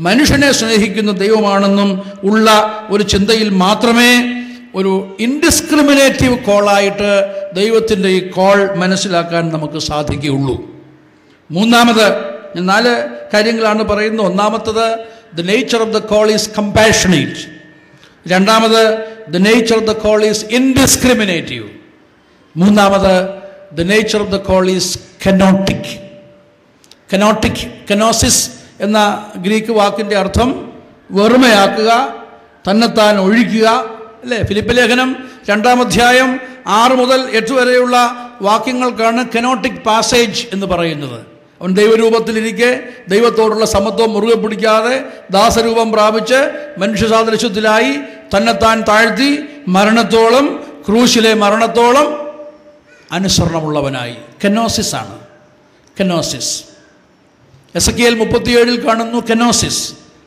മനുഷ്യനെ സ്നേഹിക്കുന്ന ദൈവമാണെന്നും ഉള്ള ഒരു ചിന്തയിൽ മാത്രമേ ഒരു ഇൻഡിസ്ക്രിമിനേറ്റീവ് കോളായിട്ട് ദൈവത്തിൻ്റെ ഈ കോൾ മനസ്സിലാക്കാൻ നമുക്ക് സാധിക്കുകയുള്ളൂ. മൂന്നാമത്, 4 കാര്യങ്ങളാണ് പറയുന്നത്. ഒന്നാമത്തത്, the nature of the call is compassionate. രണ്ടാമത്, the nature of the call is indiscriminative. മൂന്നാമത്, the nature of the call is kenotic. Kenosis എന്ന ഗ്രീക്ക് വാക്കിൻ്റെ അർത്ഥം വെറുമയാക്കുക, തന്നെത്താൻ ഒഴിക്കുക, അല്ലേ? ഫിലിപ്പ് ലേഖനം 2-ാം അധ്യായം 6 മുതൽ 8 വരെയുള്ള വാക്യങ്ങൾക്കാണ് കെനോട്ടിക് പാസേജ് എന്ന് പറയുന്നത്. അവൻ ദൈവരൂപത്തിലിരിക്കെ ദൈവത്തോടുള്ള സമത്വം മുറുകെ പിടിക്കാതെ ദാസരൂപം പ്രാപിച്ച് മനുഷ്യ സാദൃശ്യത്തിലായി തന്നെത്താൻ താഴ്ത്തി മരണത്തോളം, ക്രൂശിലെ മരണത്തോളം അനുസരണമുള്ളവനായി. കെനോസിസ് ആണ്, കെനോസിസ്. എസെക്കിയേൽ 37 കാണുന്നു കെനോസിസ്,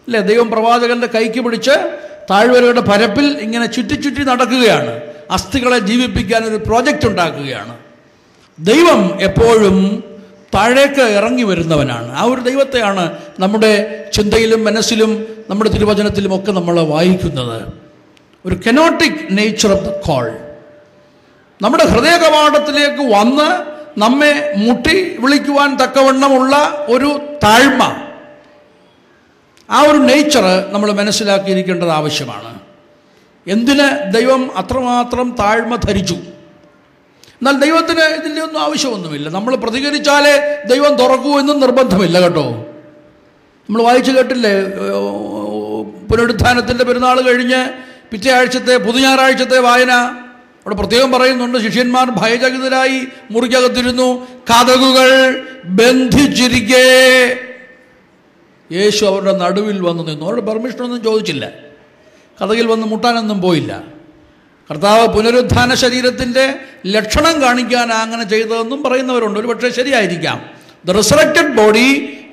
അല്ലേ? ദൈവം പ്രവാചകന്റെ കൈക്ക് പിടിച്ച് താഴ്വരയുടെ പരപ്പിൽ ഇങ്ങനെ ചുറ്റി നടക്കുകയാണ്, അസ്ഥികളെ ജീവിപ്പിക്കാൻ ഒരു പ്രോജക്റ്റ് ഉണ്ടാക്കുകയാണ്. ദൈവം എപ്പോഴും താഴേക്ക് ഇറങ്ങി വരുന്നവനാണ്. ആ ഒരു ദൈവത്തെയാണ് നമ്മുടെ ചിന്തയിലും മനസ്സിലും നമ്മുടെ തിരുവചനത്തിലും ഒക്കെ നമ്മൾ വായിക്കുന്നത്. ഒരു kenotic nature of the call. നമ്മുടെ ഹൃദയ കവാടത്തിലേക്ക് വന്ന് നമ്മെ മുട്ടി വിളിക്കുവാൻ തക്കവണ്ണമുള്ള ഒരു താഴ്മ, ആ ഒരു നേച്ചർ നമ്മൾ മനസ്സിലാക്കിയിരിക്കേണ്ടത് ആവശ്യമാണ്. എന്തിന് ദൈവം അത്രമാത്രം താഴ്മ ധരിച്ചു? എന്നാൽ ദൈവത്തിന് ഇതിൻ്റെ ഒന്നും ആവശ്യമൊന്നുമില്ല. നമ്മൾ പ്രതികരിച്ചാലേ ദൈവം തുറക്കൂ എന്നും നിർബന്ധമില്ല കേട്ടോ. നമ്മൾ വായിച്ചു കേട്ടില്ലേ, പുനരുത്ഥാനത്തിൻ്റെ പെരുന്നാൾ കഴിഞ്ഞ് പിറ്റേ ആഴ്ചത്തെ പുതുഞാറാഴ്ചത്തെ വായന. അവിടെ പ്രത്യേകം പറയുന്നുണ്ട്, ശിഷ്യന്മാർ ഭയചകിതരായി മുറിക്കകത്തിരുന്നു, കതകുകൾ ബന്ധിച്ചിരിക്കേ യേശു അവരുടെ നടുവിൽ വന്നു നിന്നു. അവരുടെ പെർമിഷനൊന്നും ചോദിച്ചില്ല, കഥകിൽ വന്ന് മുട്ടാനൊന്നും പോയില്ല. കർത്താവ് പുനരുത്ഥാന ശരീരത്തിൻ്റെ ലക്ഷണം കാണിക്കാൻ അങ്ങനെ ചെയ്തതെന്നും പറയുന്നവരുണ്ട്. ഒരു പക്ഷേ ശരിയായിരിക്കാം. The resurrected body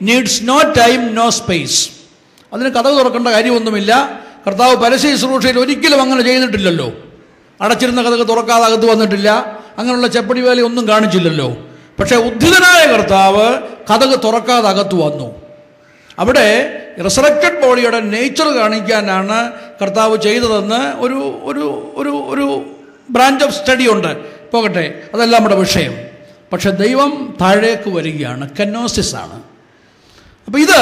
needs no time, no space. അതിന് കതക് തുറക്കേണ്ട കാര്യമൊന്നുമില്ല. കർത്താവ് പരസ്യ ശുശ്രൂഷയിൽ ഒരിക്കലും അങ്ങനെ ചെയ്തിട്ടില്ലല്ലോ. അടച്ചിരുന്ന കതക് തുറക്കാതെ അകത്ത് വന്നിട്ടില്ല. അങ്ങനെയുള്ള ചെപ്പടി വേലയൊന്നും കാണിച്ചില്ലല്ലോ. പക്ഷേ ഉദ്ധിതനായ കർത്താവ് കതക് തുറക്കാതെ അകത്ത് വന്നു. അവിടെ റിസറക്റ്റഡ് ബോഡിയുടെ നേച്ചർ കാണിക്കാനാണ് കർത്താവ് ചെയ്തതെന്ന് ഒരു ഒരു ഒരു ഒരു ബ്രാഞ്ച് ഓഫ് സ്റ്റഡി ഉണ്ട്. പോകട്ടെ, അതല്ല നമ്മുടെ വിഷയം. പക്ഷെ ദൈവം താഴേക്ക് വരികയാണ്, കെനോസിസ് ആണ്. അപ്പോൾ ഇത്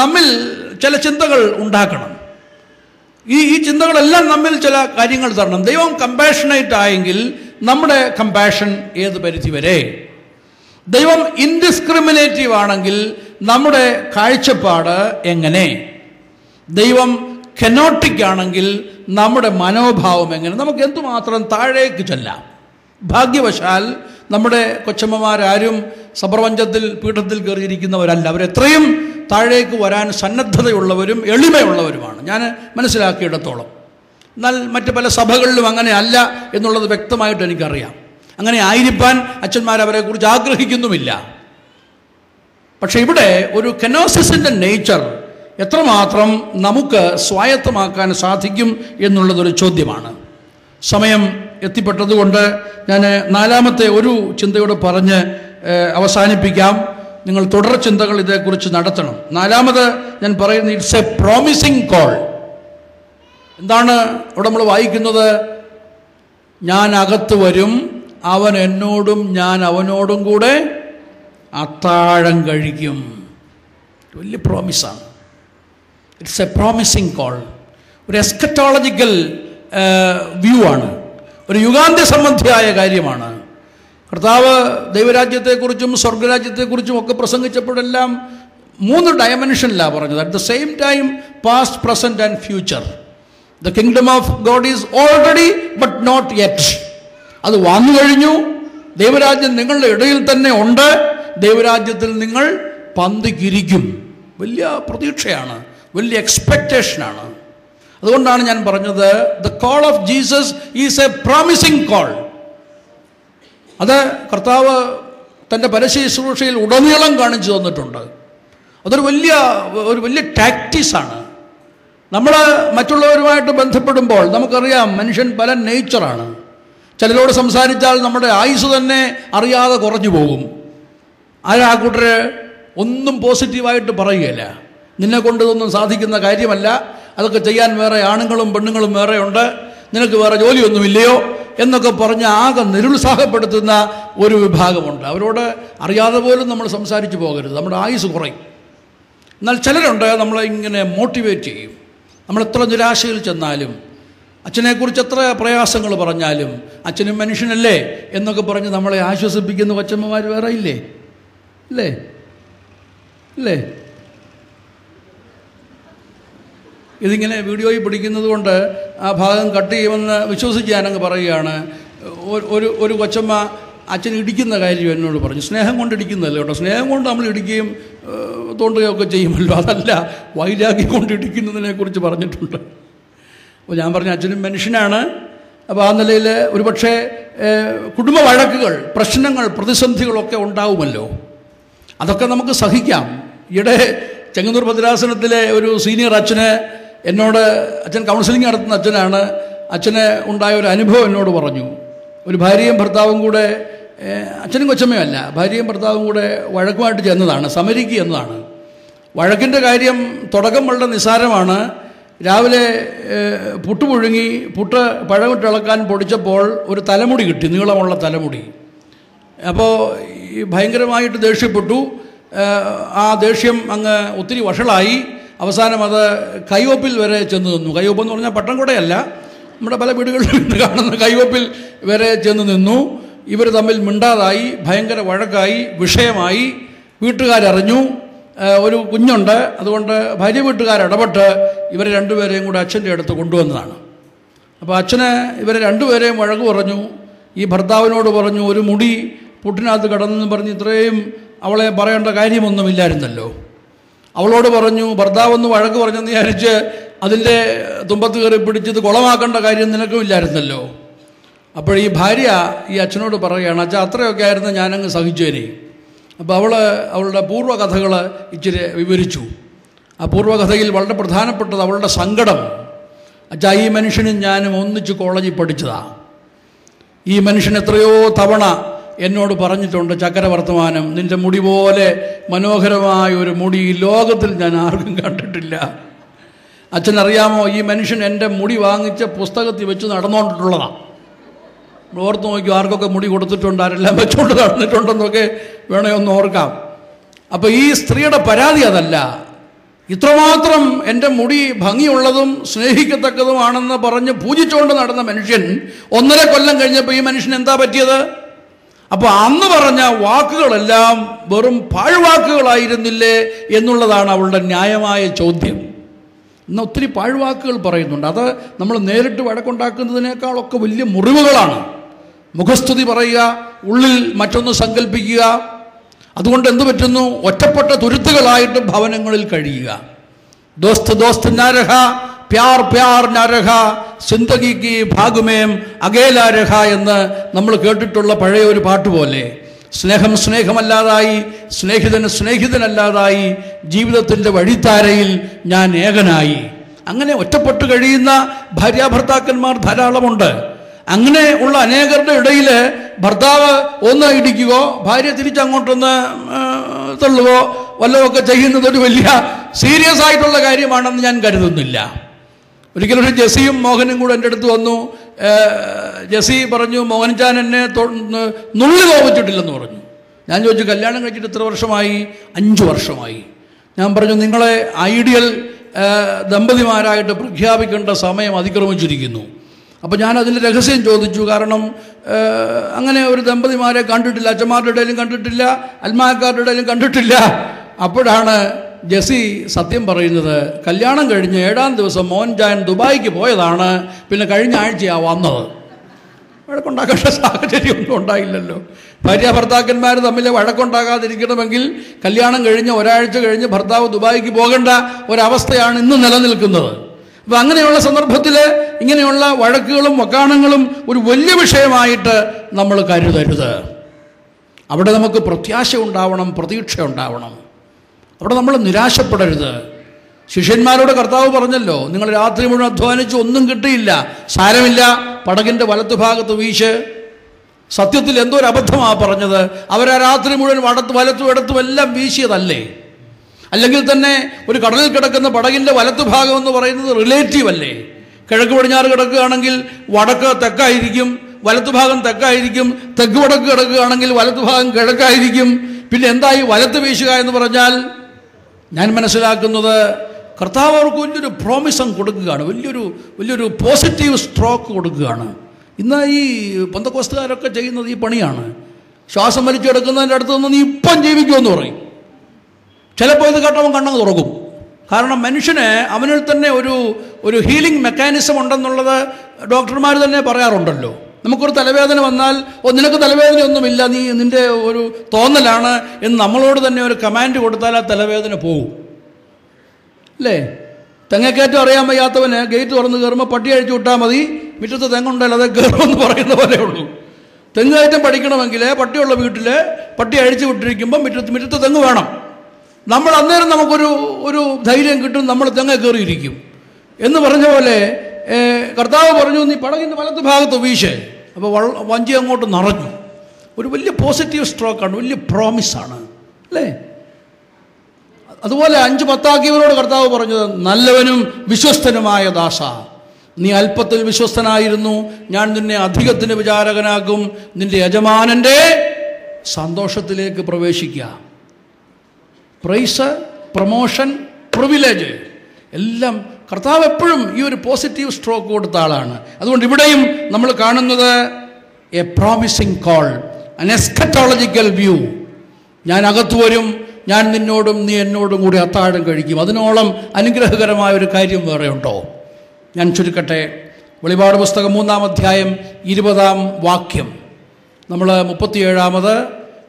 നമ്മിൽ ചില ചിന്തകൾ ഉണ്ടാക്കണം. ഈ ചിന്തകളെല്ലാം നമ്മിൽ ചില കാര്യങ്ങൾ തരണം. ദൈവം കമ്പാഷനേറ്റ് ആയെങ്കിൽ നമ്മുടെ കമ്പാഷൻ ഏത് പരിധി വരെ? ദൈവം ഇൻഡിസ്ക്രിമിനേറ്റീവ് ആണെങ്കിൽ നമ്മുടെ കാഴ്ചപ്പാട് എങ്ങനെ? ദൈവം കെനോട്ടിക് ആണെങ്കിൽ നമ്മുടെ മനോഭാവം എങ്ങനെ? നമുക്ക് എന്തുമാത്രം താഴേക്ക് ചെല്ലാം? ഭാഗ്യവശാൽ നമ്മുടെ കൊച്ചമ്മമാരാരും സപ്രപഞ്ചത്തിൽ പീഠത്തിൽ കയറിയിരിക്കുന്നവരല്ല. അവരെത്രയും താഴേക്ക് വരാൻ സന്നദ്ധതയുള്ളവരും എളിമയുള്ളവരുമാണ് ഞാൻ മനസ്സിലാക്കിയിടത്തോളം. എന്നാൽ മറ്റ് പല സഭകളിലും അങ്ങനെ അല്ല എന്നുള്ളത് വ്യക്തമായിട്ട് എനിക്കറിയാം. അങ്ങനെ ആയിരിക്കാൻ അച്ഛന്മാരവരെക്കുറിച്ച് ആഗ്രഹിക്കുന്നുമില്ല. പക്ഷെ ഇവിടെ ഒരു കെനോസിസിൻ്റെ നേച്ചർ എത്രമാത്രം നമുക്ക് സ്വായത്തമാക്കാൻ സാധിക്കും എന്നുള്ളതൊരു ചോദ്യമാണ്. സമയം എത്തിപ്പെട്ടതുകൊണ്ട് ഞാൻ നാലാമത്തെ ഒരു ചിന്തയോട് പറഞ്ഞ് അവസാനിപ്പിക്കാം. നിങ്ങൾ തുടർ ചിന്തകൾ ഇതേക്കുറിച്ച് നടത്തണം. നാലാമത് ഞാൻ പറയുന്നത് ഇറ്റ്സ് എ പ്രോമിസിങ് കോൾ. എന്താണ് ഇവിടെ നമ്മൾ വായിക്കുന്നത്? ഞാൻ അകത്ത് വരും, അവൻ എന്നോടും ഞാൻ അവനോടും കൂടെ അത്താഴം കഴിക്കും. വലിയ പ്രോമിസാണ്. It's a promising call. ഒരു എസ്കറ്റോളജിക്കൽ വ്യൂ ആണ്. ഒരു യുഗാന്ത്യ സംബന്ധിയായ കാര്യമാണ്. കർത്താവ് ദൈവരാജ്യത്തെക്കുറിച്ചും സ്വർഗരാജ്യത്തെക്കുറിച്ചും ഒക്കെ പ്രസംഗിച്ചപ്പോഴെല്ലാം 3 ഡയമെൻഷനിലാണ് പറഞ്ഞത്. At the same time past, present and future. The kingdom of God is already but not yet. അത് വന്നു കഴിഞ്ഞു. ദൈവരാജ്യം നിങ്ങളുടെ ഇടയിൽ തന്നെ ഉണ്ട്. ദൈവരാജ്യത്തിൽ നിങ്ങൾ പന്തിക്കിരിക്കും. വലിയ പ്രതീക്ഷയാണ്, വലിയ എക്സ്പെക്റ്റേഷനാണ്. അതുകൊണ്ടാണ് ഞാൻ പറഞ്ഞത് the call of Jesus is A promising call. അത് കർത്താവ് തൻ്റെ പരസ്യ ശുശ്രൂഷയിൽ ഉടനീളം കാണിച്ചു തന്നിട്ടുണ്ട്. അതൊരു വലിയ ടാക്ടീസാണ്. നമ്മൾ മറ്റുള്ളവരുമായിട്ട് ബന്ധപ്പെടുമ്പോൾ നമുക്കറിയാം മനുഷ്യൻ പല നേച്ചറാണ്. ചിലരോട് സംസാരിച്ചാൽ നമ്മുടെ ആയുസ് തന്നെ അറിയാതെ കുറഞ്ഞു പോകും. ആ കൂട്ടർ ഒന്നും പോസിറ്റീവായിട്ട് പറയുകയില്ല. നിന്നെ കൊണ്ട് ഇതൊന്നും സാധിക്കുന്ന കാര്യമല്ല, അതൊക്കെ ചെയ്യാൻ വേറെ ആണുങ്ങളും പെണ്ണുങ്ങളും വേറെ ഉണ്ട്, നിനക്ക് വേറെ ജോലിയൊന്നുമില്ലയോ എന്നൊക്കെ പറഞ്ഞ് ആകെ നിരുത്സാഹപ്പെടുത്തുന്ന ഒരു വിഭാഗമുണ്ട്. അവരോട് അറിയാതെ പോലും നമ്മൾ സംസാരിച്ചു പോകരുത്, നമ്മുടെ ആയുസ് കുറയും. എന്നാൽ ചിലരുണ്ട് നമ്മളെ ഇങ്ങനെ മോട്ടിവേറ്റ് ചെയ്യും. നമ്മളെത്ര നിരാശയിൽ ചെന്നാലും, അച്ഛനെക്കുറിച്ച് എത്ര പ്രയാസങ്ങൾ പറഞ്ഞാലും അച്ഛനും മനുഷ്യനല്ലേ എന്നൊക്കെ പറഞ്ഞ് നമ്മളെ ആശ്വസിപ്പിക്കുന്ന കൊച്ചമ്മമാർ വേറെ ഇല്ലേ? ഇല്ലേ? ഇല്ലേ? ഇതിങ്ങനെ വീഡിയോയിൽ പിടിക്കുന്നത് കൊണ്ട് ആ ഭാഗം കട്ട് ചെയ്യുമെന്ന് വിശ്വസിച്ച് ഞാനങ്ങ് പറയുകയാണ്. ഒരു കൊച്ചമ്മ അച്ഛൻ ഇടിക്കുന്ന കാര്യം എന്നോട് പറഞ്ഞു. സ്നേഹം കൊണ്ട് ഇടിക്കുന്നതല്ല കേട്ടോ. സ്നേഹം കൊണ്ട് നമ്മൾ ഇടിക്കുകയും തോണ്ടുകയൊക്കെ ചെയ്യുമല്ലോ, അതല്ല, വൈരാഗ്യം കൊണ്ട് ഇടിക്കുന്നതിനെക്കുറിച്ച് പറഞ്ഞിട്ടുണ്ട്. അപ്പോൾ ഞാൻ പറഞ്ഞു അച്ഛനും മനുഷ്യനാണ്. അപ്പോൾ ആ നിലയിൽ ഒരുപക്ഷെ കുടുംബ വഴക്കുകൾ, പ്രശ്നങ്ങൾ, പ്രതിസന്ധികളൊക്കെ ഉണ്ടാവുമല്ലോ. അതൊക്കെ നമുക്ക് സഹിക്കാം. ഈയിടെ ചെങ്ങന്നൂർ ഭദ്രാസനത്തിലെ ഒരു സീനിയർ അച്ഛന് എന്നോട്, അച്ഛൻ കൗൺസിലിംഗ് നടത്തുന്ന അച്ഛനാണ്, അച്ഛന് ഉണ്ടായ ഒരു അനുഭവം എന്നോട് പറഞ്ഞു. ഒരു ഭാര്യയും ഭർത്താവും കൂടെ, അച്ഛനും കൊച്ചമ്മയല്ല, ഭാര്യയും ഭർത്താവും കൂടെ വഴക്കുമായിട്ട് ചെന്നതാണ്, സമരിക്ക് എന്നതാണ്. വഴക്കിൻ്റെ കാര്യം തുടക്കം വളരെ നിസ്സാരമാണ്. രാവിലെ പുട്ട് പുഴുങ്ങി, പുട്ട് പഴമിട്ടിളക്കാൻ പൊടിച്ചപ്പോൾ ഒരു തലമുടി കിട്ടി, നീളമുള്ള തലമുടി. അപ്പോൾ ഭയങ്കരമായിട്ട് ദേഷ്യപ്പെട്ടു. ആ ദേഷ്യം അങ്ങ് ഒത്തിരി വഷളായി. അവസാനം അത് കൈവപ്പിൽ വരെ ചെന്ന് നിന്നു. കൈവപ്പെന്ന് പറഞ്ഞാൽ പട്ടം കൂടെയല്ല, നമ്മുടെ പല വീടുകളിലും ഇന്ന് കാണുന്ന കൈവപ്പിൽ വരെ ചെന്ന് നിന്നു. ഇവർ തമ്മിൽ മിണ്ടാതായി, ഭയങ്കര വഴക്കായി, വിഷയമായി. വീട്ടുകാരറിഞ്ഞു. ഒരു കുഞ്ഞുണ്ട്, അതുകൊണ്ട് ഭാര്യ വീട്ടുകാരിടപെട്ട് ഇവരെ രണ്ടുപേരെയും കൂടെ അച്ഛൻ്റെ അടുത്ത് കൊണ്ടുവന്നതാണ്. അപ്പോൾ അച്ഛന് ഇവരെ രണ്ടുപേരെയും വഴക്ക് പറഞ്ഞു. ഈ ഭർത്താവിനോട് പറഞ്ഞു, ഒരു മുടി പുട്ടിനകത്ത് കിടന്നെന്ന് പറഞ്ഞ് ഇത്രയും അവളെ പറയേണ്ട കാര്യമൊന്നുമില്ലായിരുന്നല്ലോ. അവളോട് പറഞ്ഞു, ഭർത്താവൊന്ന് വഴക്ക് പറഞ്ഞെന്ന് വിചാരിച്ച് അതിൻ്റെ തുമ്പത്ത് കയറി പിടിച്ചത് കുളമാക്കേണ്ട കാര്യം നിനക്കുമില്ലായിരുന്നല്ലോ. അപ്പോൾ ഈ ഭാര്യ ഈ അച്ഛനോട് പറയുകയാണ്, അച്ഛാ അത്രയൊക്കെ ആയിരുന്നു ഞാനങ്ങ് സഹിച്ചേനെ. അപ്പോൾ അവളുടെ പൂർവ്വകഥകൾ ഇച്ചിരി വിവരിച്ചു. ആ പൂർവ്വകഥയിൽ വളരെ പ്രധാനപ്പെട്ടത് അവളുടെ സങ്കടം. അച്ഛാ, ഈ മനുഷ്യനും ഞാനും ഒന്നിച്ച് കോളേജിൽ പഠിച്ചതാണ്. ഈ മനുഷ്യൻ എത്രയോ തവണ എന്നോട് പറഞ്ഞിട്ടുണ്ട്, ചക്കര വർത്തമാനം, നിൻ്റെ മുടി പോലെ മനോഹരമായ ഒരു മുടി ഈ ലോകത്തിൽ ഞാൻ ആർക്കും കണ്ടിട്ടില്ല. അച്ഛനറിയാമോ, ഈ മനുഷ്യൻ എൻ്റെ മുടി വാങ്ങിച്ച പുസ്തകത്തിൽ വെച്ച് നടന്നുകൊണ്ടിട്ടുള്ളതാണ്. ഓർത്ത് നോക്കിയോ ആർക്കൊക്കെ മുടി കൊടുത്തിട്ടുണ്ട്, ആരെല്ലാം വെച്ചുകൊണ്ട് നടന്നിട്ടുണ്ടെന്നൊക്കെ വേണേ ഒന്ന് ഓർക്കാം. അപ്പോൾ ഈ സ്ത്രീയുടെ പരാതി അതല്ല. ഇത്രമാത്രം എൻ്റെ മുടി ഭംഗിയുള്ളതും സ്നേഹിക്കത്തക്കതുമാണെന്ന് പറഞ്ഞ് പൂജിച്ചുകൊണ്ട് നടന്ന മനുഷ്യൻ 1.5 കൊല്ലം കഴിഞ്ഞപ്പോൾ ഈ മനുഷ്യൻ എന്താ പറ്റിയത്? അപ്പോൾ അന്ന് പറഞ്ഞ വാക്കുകളെല്ലാം വെറും പാഴ്വാക്കുകളായിരുന്നില്ലേ എന്നുള്ളതാണ് അവളുടെ ന്യായമായ ചോദ്യം. ഇന്ന് ഒത്തിരി പാഴ്വാക്കുകൾ പറയുന്നുണ്ട്. അത് നമ്മൾ നേരിട്ട് വഴക്കുണ്ടാക്കുന്നതിനേക്കാളൊക്കെ വലിയ മുറിവുകളാണ്. മുഖസ്തുതി പറയുക, ഉള്ളിൽ മറ്റൊന്ന് സങ്കല്പിക്കുക. അതുകൊണ്ട് എന്തു പറ്റുന്നു? ഒറ്റപ്പെട്ട തുരുത്തുകളായിട്ട് ഭവനങ്ങളിൽ കഴിയുക. ദോസ്ത് ദോസ്ത് നാ രഹാ, പ്യാർ പ്യാർ നാ രഹാ, സിന്ദഗി കി ഭാഗുമേം അകേലാ രഹാ എന്ന് നമ്മൾ കേട്ടിട്ടുള്ള പഴയ ഒരു പാട്ട് പോലെ സ്നേഹം സ്നേഹമല്ലാതായി, സ്നേഹിതന് സ്നേഹിതനല്ലാതായി, ജീവിതത്തിൻ്റെ വഴിത്താരയിൽ ഞാൻ ഏകനായി. അങ്ങനെ ഒറ്റപ്പെട്ട് കഴിയുന്ന ഭാര്യാഭർത്താക്കന്മാർ ധാരാളമുണ്ട്. അങ്ങനെ ഉള്ള അനേകരുടെ ഇടയിൽ ഭർത്താവ് ഒന്ന് ഇടിക്കുകയോ ഭാര്യ തിരിച്ചങ്ങോട്ടൊന്ന് തള്ളുകയോ വല്ലതൊക്കെ ചെയ്യുന്നത് ഒരു വലിയ സീരിയസ് ആയിട്ടുള്ള കാര്യമാണെന്ന് ഞാൻ കരുതുന്നില്ല. ഒരിക്കലൊരു ജെസിയും മോഹനും കൂടെ എൻ്റെ അടുത്ത് വന്നു. ജെസി പറഞ്ഞു, മോഹൻചാൻ എന്നെ നുള്ളി തോന്നിച്ചിട്ടില്ലെന്ന് പറഞ്ഞു. ഞാൻ ചോദിച്ചു, കല്യാണം കഴിച്ചിട്ട് എത്ര വർഷമായി? 5 വർഷമായി. ഞാൻ പറഞ്ഞു, നിങ്ങളെ ഐഡിയൽ ദമ്പതിമാരായിട്ട് പ്രഖ്യാപിക്കേണ്ട സമയം അതിക്രമിച്ചിരിക്കുന്നു. അപ്പോൾ ഞാൻ അതിൻ്റെ രഹസ്യം ചോദിച്ചു. കാരണം അങ്ങനെ ഒരു ദമ്പതിമാരെ കണ്ടിട്ടില്ല, അച്ഛന്മാരുടെ ഇടയിലും കണ്ടിട്ടില്ല, അൽമാക്കാരുടെ ഇടയിലും കണ്ടിട്ടില്ല. അപ്പോഴാണ് ജെസി സത്യം പറയുന്നത്. കല്യാണം കഴിഞ്ഞ് 7-ാം ദിവസം മോഹൻചാൻ ദുബായിക്ക് പോയതാണ്. പിന്നെ കഴിഞ്ഞ ആഴ്ചയാണ് വന്നത്. വഴക്കുണ്ടാക്കേണ്ട സാഹചര്യമൊന്നും ഉണ്ടായില്ലല്ലോ. ഭാര്യ ഭർത്താക്കന്മാർ തമ്മിൽ വഴക്കുണ്ടാകാതിരിക്കണമെങ്കിൽ കല്യാണം കഴിഞ്ഞ് ഒരാഴ്ച കഴിഞ്ഞ് ഭർത്താവ് ദുബായിക്ക് പോകേണ്ട ഒരവസ്ഥയാണ് ഇന്ന് നിലനിൽക്കുന്നത്. അപ്പം അങ്ങനെയുള്ള സന്ദർഭത്തിൽ ഇങ്ങനെയുള്ള വഴക്കുകളും വക്കാണങ്ങളും ഒരു വലിയ വിഷയമായിട്ട് നമ്മൾ കരുതരുത്. അവിടെ നമുക്ക് പ്രത്യാശ ഉണ്ടാവണം, പ്രതീക്ഷ ഉണ്ടാവണം. അവിടെ നമ്മൾ നിരാശപ്പെടരുത്. ശിഷ്യന്മാരോട് കർത്താവ് പറഞ്ഞല്ലോ, നിങ്ങൾ രാത്രി മുഴുവൻ അധ്വാനിച്ച് ഒന്നും കിട്ടിയില്ല, സാരമില്ല, പടകിൻ്റെ വലത്തുഭാഗത്ത് വീശ്. സത്യത്തിൽ എന്തോ ഒരു അബദ്ധമാണ് പറഞ്ഞത്. അവരാ രാത്രി മുഴുവൻ വലത്തും ഇടത്തും എല്ലാം വീശിയതല്ലേ? അല്ലെങ്കിൽ തന്നെ ഒരു കടലിൽ കിടക്കുന്ന പടകിൻ്റെ വലത്തുഭാഗം എന്ന് പറയുന്നത് റിലേറ്റീവ് അല്ലേ? കിഴക്ക് പടിഞ്ഞാറ് കിടക്കുകയാണെങ്കിൽ വടക്ക് തെക്കായിരിക്കും, വലത്തുഭാഗം തെക്കായിരിക്കും. തെക്ക് വടക്ക് കിടക്കുകയാണെങ്കിൽ വലത്തുഭാഗം കിഴക്കായിരിക്കും. പിന്നെ എന്തായി വലത്ത് വീശുക എന്ന് പറഞ്ഞാൽ? ഞാൻ മനസ്സിലാക്കുന്നത് കർത്താവ് അവർക്ക് വലിയൊരു പ്രോമിസം കൊടുക്കുകയാണ്, വലിയൊരു പോസിറ്റീവ് സ്ട്രോക്ക് കൊടുക്കുകയാണ്. ഇന്ന് ഈ പെന്തക്കോസ്തുകാരൊക്കെ ചെയ്യുന്നത് ഈ പണിയാണ്. ശ്വാസം വലിച്ചെടുക്കുന്നതിൻ്റെ അടുത്ത് നിന്ന് നീ ഇപ്പം ജീവിക്കുമെന്ന് പറയും. ചിലപ്പോൾ ഇത് കേട്ടവൻ കണ്ണങ്ങ് തുറക്കും. കാരണം മനുഷ്യന് അവനിൽ തന്നെ ഒരു ഹീലിംഗ് മെക്കാനിസം ഉണ്ടെന്നുള്ളത് ഡോക്ടർമാർ തന്നെ പറയാറുണ്ടല്ലോ. നമുക്കൊരു തലവേദന വന്നാൽ, നിനക്ക് തലവേദനയൊന്നുമില്ല, നിൻ്റെ ഒരു തോന്നലാണ് എന്ന് നമ്മളോട് തന്നെ ഒരു കമാൻഡ് കൊടുത്താൽ ആ തലവേദന പോകും അല്ലേ? തെങ്ങക്കയറ്റം അറിയാൻ വയ്യാത്തവന് ഗേറ്റ് തുറന്ന് കയറുമ്പോൾ പട്ടി അഴിച്ചു വിട്ടാൽ മതി, മുറ്റത്ത് തെങ്ങുണ്ടല്ലോ അതേ കയറുമെന്ന് പറയുന്ന പോലെ ഉള്ളൂ. തെങ്ങുകയറ്റം പഠിക്കണമെങ്കിൽ പട്ടിയുള്ള വീട്ടിൽ പട്ടി അഴിച്ചു വിട്ടിരിക്കുമ്പോൾ മുറ്റത്ത് തെങ്ങ് വേണം. നമ്മൾ അന്നേരം നമുക്കൊരു ധൈര്യം കിട്ടും, നമ്മൾ തെങ്ങ കയറിയിരിക്കും എന്ന് പറഞ്ഞ പോലെ കർത്താവ് പറഞ്ഞു, നീ പടകിൻ്റെ വലത്ത് ഭാഗത്ത് വീശ്. അപ്പോൾ വഞ്ചി അങ്ങോട്ട് നിറഞ്ഞു. ഒരു വലിയ പോസിറ്റീവ് സ്ട്രോക്കാണ്, വലിയ പ്രോമിസാണ് അല്ലേ? അതുപോലെ 5 ആക്കിയവരോട് കർത്താവ് പറഞ്ഞത്, നല്ലവനും വിശ്വസ്തനുമായ ദാസ, നീ അല്പത്തിൽ വിശ്വസ്തനായിരുന്നു, ഞാൻ നിന്നെ അധികത്തിന് വിചാരകനാക്കും. നിന്റെ യജമാനൻ്റെ സന്തോഷത്തിലേക്ക് പ്രവേശിക്കുക. പ്രൈസ്, പ്രൊമോഷൻ, പ്രിവിലേജ് എല്ലാം കർത്താവ് എപ്പോഴും ഈ ഒരു പോസിറ്റീവ് സ്ട്രോക്ക് കൊടുത്ത ആളാണ്. അതുകൊണ്ട് ഇവിടെയും നമ്മൾ കാണുന്നത് എ പ്രോമിസിങ് കോൾ, അൻ എസ്കറ്റോളജിക്കൽ വ്യൂ. ഞാൻ അകത്തു വരും, ഞാൻ നിന്നോടും നീ എന്നോടും കൂടി അത്താഴം കഴിക്കും. അതിനോളം അനുഗ്രഹകരമായ ഒരു കാര്യം വേറെ ഉണ്ടോ? ഞാൻ ചുരുക്കട്ടെ. വെളിപാട് പുസ്തകം 3-ാം അധ്യായം 20-ാം വാക്യം. നമ്മൾ 37ാമത്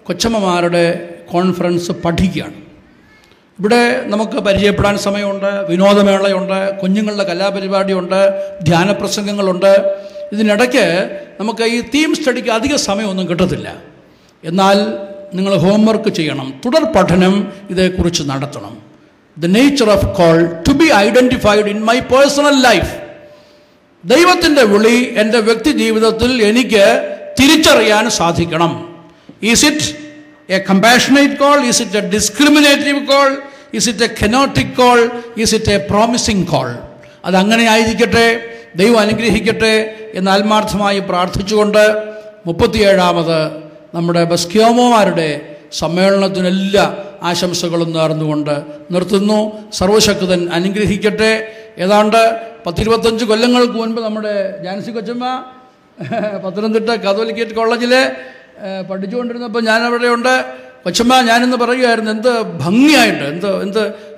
കൊച്ചമ്മമാരുടെ കോൺഫറൻസ് പഠിക്കുകയാണ്. ഇവിടെ നമുക്ക് പരിചയപ്പെടാൻ സമയമുണ്ട്, വിനോദമേളയുണ്ട്, കുഞ്ഞുങ്ങളുടെ കലാപരിപാടിയുണ്ട്, ധ്യാനപ്രസംഗങ്ങളുണ്ട്. ഇതിനിടയ്ക്ക് നമുക്ക് ഈ തീം സ്റ്റഡിക്ക് അധിക സമയമൊന്നും കിട്ടത്തില്ല. എന്നാൽ നിങ്ങൾ ഹോംവർക്ക് ചെയ്യണം, തുടർ പഠനം ഇതേക്കുറിച്ച് നടത്തണം. The nature of call to be identified in my personal life. ദൈവത്തിൻ്റെ വിളി എൻ്റെ വ്യക്തി ജീവിതത്തിൽ എനിക്ക് തിരിച്ചറിയാൻ സാധിക്കണം. Is it a compassionate call? Is it a discriminative call? Is it a kenotic call? Is it a promising call? അതങ്ങനെ ആയിരിക്കട്ടെ, ദൈവം അനുഗ്രഹിക്കട്ടെ എന്ന് ആത്മാർത്ഥമായി പ്രാർത്ഥിച്ചുകൊണ്ട് 37ാമത് നമ്മുടെ ബസ്ക്യോമോമാരുടെ സമ്മേളനത്തിനെല്ലാ ആശംസകളും നേർന്നുകൊണ്ട് നിർത്തുന്നു. സർവശക്തൻ അനുഗ്രഹിക്കട്ടെ. ഏതാണ്ട് 10-25 കൊല്ലങ്ങൾക്ക് മുൻപ് നമ്മുടെ ജാൻസി കൊച്ചമ്മ പത്തനംതിട്ട കാതോലിക്കറ്റ് കോളേജിൽ പഠിച്ചുകൊണ്ടിരുന്നപ്പോൾ ഞാനവിടെയുണ്ട്. കൊച്ചമ്മ ഞാനിന്ന് പറയുമായിരുന്നു, എന്ത് ഭംഗിയായിട്ട്,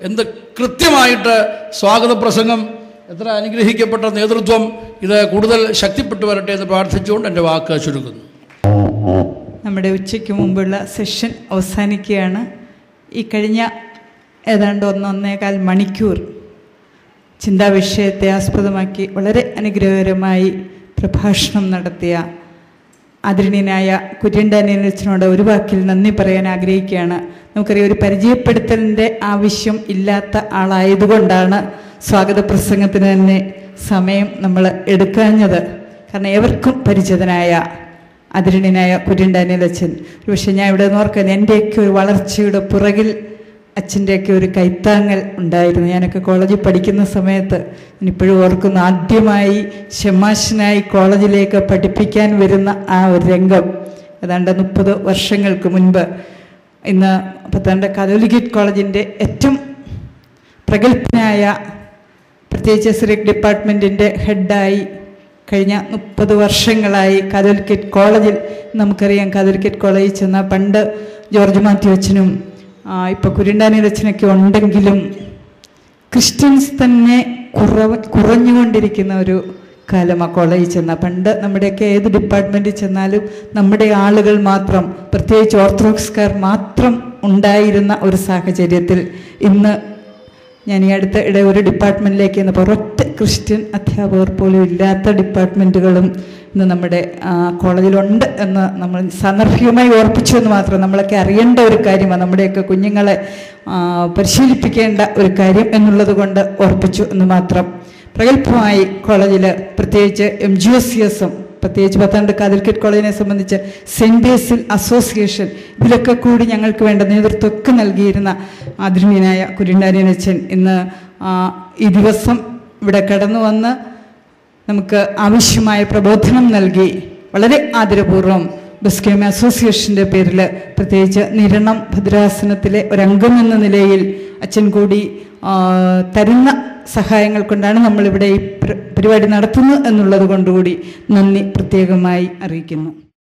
എന്ത് കൃത്യമായിട്ട് സ്വാഗത പ്രസംഗം, എത്ര അനുഗ്രഹിക്കപ്പെട്ട നേതൃത്വം. ഇത് കൂടുതൽ ശക്തിപ്പെട്ടു വരട്ടെ എന്ന് പ്രാർത്ഥിച്ചുകൊണ്ട് എൻ്റെ വാക്ക് ചുരുക്കുന്നു. നമ്മുടെ ഉച്ചയ്ക്ക് മുമ്പുള്ള സെഷൻ അവസാനിക്കുകയാണ്. ഈ കഴിഞ്ഞ ഏതാണ്ട് 1-1.25 മണിക്കൂർ ചിന്താവിഷയത്തെ ആസ്പദമാക്കി വളരെ അനുഗ്രഹകരമായി പ്രഭാഷണം നടത്തിയ ആദരണീയനായ കുര്യൻ ഡാനിയേൽ അച്ഛനോട് ഒരു വാക്കിൽ നന്ദി പറയാൻ ആഗ്രഹിക്കുകയാണ്. നമുക്കറിയാം, ഒരു പരിചയപ്പെടുത്തലിൻ്റെ ആവശ്യം ഇല്ലാത്ത ആളായതുകൊണ്ടാണ് സ്വാഗത പ്രസംഗത്തിന് തന്നെ സമയം നമ്മൾ എടുക്കാഞ്ഞത്. കാരണം ഏവർക്കും പരിചിതനായ ആദരണീയനായ കുര്യൻ ഡാനിയേൽ അച്ഛൻ, പക്ഷേ ഞാൻ ഇവിടെ നിന്ന് ഓർക്കുന്നത്, എൻ്റെയൊക്കെ ഒരു വളർച്ചയുടെ പുറകിൽ അച്ഛൻ്റെയൊക്കെ ഒരു കൈത്താങ്ങൽ ഉണ്ടായിരുന്നു. ഞാനൊക്കെ കോളേജിൽ പഠിക്കുന്ന സമയത്ത് ഞാനിപ്പോഴും ഓർക്കുന്നു, ആദ്യമായി ഷെമാശനായി കോളേജിലേക്ക് പഠിപ്പിക്കാൻ വരുന്ന ആ ഒരു രംഗം ഏതാണ്ട് 30 വർഷങ്ങൾക്ക് മുൻപ്. ഇന്ന് പത്തനംതിട്ട കാതോലിക്കറ്റ് കോളേജിൻ്റെ ഏറ്റവും പ്രഗത്ഭനായ, പ്രത്യേകിച്ച് സിറിക് ഡിപ്പാർട്ട്മെൻറ്റിൻ്റെ ഹെഡായി കഴിഞ്ഞ 30 വർഷങ്ങളായി കാതോലിക്കറ്റ് കോളേജിൽ, നമുക്കറിയാം കാതോലിക്കറ്റ് കോളേജിൽ ചെന്ന പണ്ട് ജോർജ് മാത്യു അച്ഛനും ഇപ്പോൾ കുര്യൻ ഡാനിയേൽ അച്ഛനൊക്കെ ഉണ്ടെങ്കിലും ക്രിസ്ത്യൻസ് തന്നെ കുറഞ്ഞുകൊണ്ടിരിക്കുന്ന ഒരു കാലം ആ കോളേജിൽ ചെന്ന. പണ്ട് നമ്മുടെയൊക്കെ ഏത് ഡിപ്പാർട്ട്മെൻറ്റിൽ ചെന്നാലും നമ്മുടെ ആളുകൾ മാത്രം, പ്രത്യേകിച്ച് ഓർത്തഡോക്സുകാർ മാത്രം ഉണ്ടായിരുന്ന ഒരു സാഹചര്യത്തിൽ ഇന്ന് ഞാൻ ഈ അടുത്ത ഇടെ ഒരു ഡിപ്പാർട്ട്മെൻറ്റിലേക്ക് ചെന്നപ്പോൾ ഒരൊറ്റ ക്രിസ്ത്യൻ അധ്യാപകർ പോലും ഇല്ലാത്ത ഡിപ്പാർട്ട്മെൻറ്റുകളും ഇന്ന് നമ്മുടെ കോളേജിലുണ്ട് എന്ന് നമ്മൾ സാന്ദർഭികമായി ഓർപ്പിച്ചു എന്ന് മാത്രം. നമ്മളൊക്കെ അറിയേണ്ട ഒരു കാര്യമാണ്, നമ്മുടെയൊക്കെ കുഞ്ഞുങ്ങളെ പരിശീലിപ്പിക്കേണ്ട ഒരു കാര്യം എന്നുള്ളത് കൊണ്ട് ഓർപ്പിച്ചു എന്ന് മാത്രം. പ്രഗത്ഭമായി കോളേജിൽ പ്രത്യേകിച്ച് MGOCS-ഉം പ്രത്യേകിച്ച് പത്തനംതിട്ട കാതോലിക്കറ്റ് കോളേജിനെ സംബന്ധിച്ച് സെൻറ്റ് ബേസിൽ അസോസിയേഷൻ, ഇതിലൊക്കെ കൂടി ഞങ്ങൾക്ക് വേണ്ട നേതൃത്വമൊക്കെ നൽകിയിരുന്ന ആദരണീയനായ കുര്യൻ ഡാനിയേൽ അച്ഛൻ ഇന്ന് ഈ ദിവസം ഇവിടെ കടന്നു വന്ന് നമുക്ക് ആവശ്യമായ പ്രബോധനം നൽകി വളരെ ആദരപൂർവ്വം ബസ്ക്യോമ അസോസിയേഷൻ്റെ പേരിൽ, പ്രത്യേകിച്ച് നിരണം ഭദ്രാസനത്തിലെ ഒരംഗമെന്ന നിലയിൽ അച്ഛൻ കൂടി തരുന്ന സഹായങ്ങൾ കൊണ്ടാണ് നമ്മളിവിടെ ഈ പരിപാടി നടത്തുന്നത് എന്നുള്ളത് കൊണ്ടുകൂടി നന്ദി പ്രത്യേകമായി അറിയിക്കുന്നു.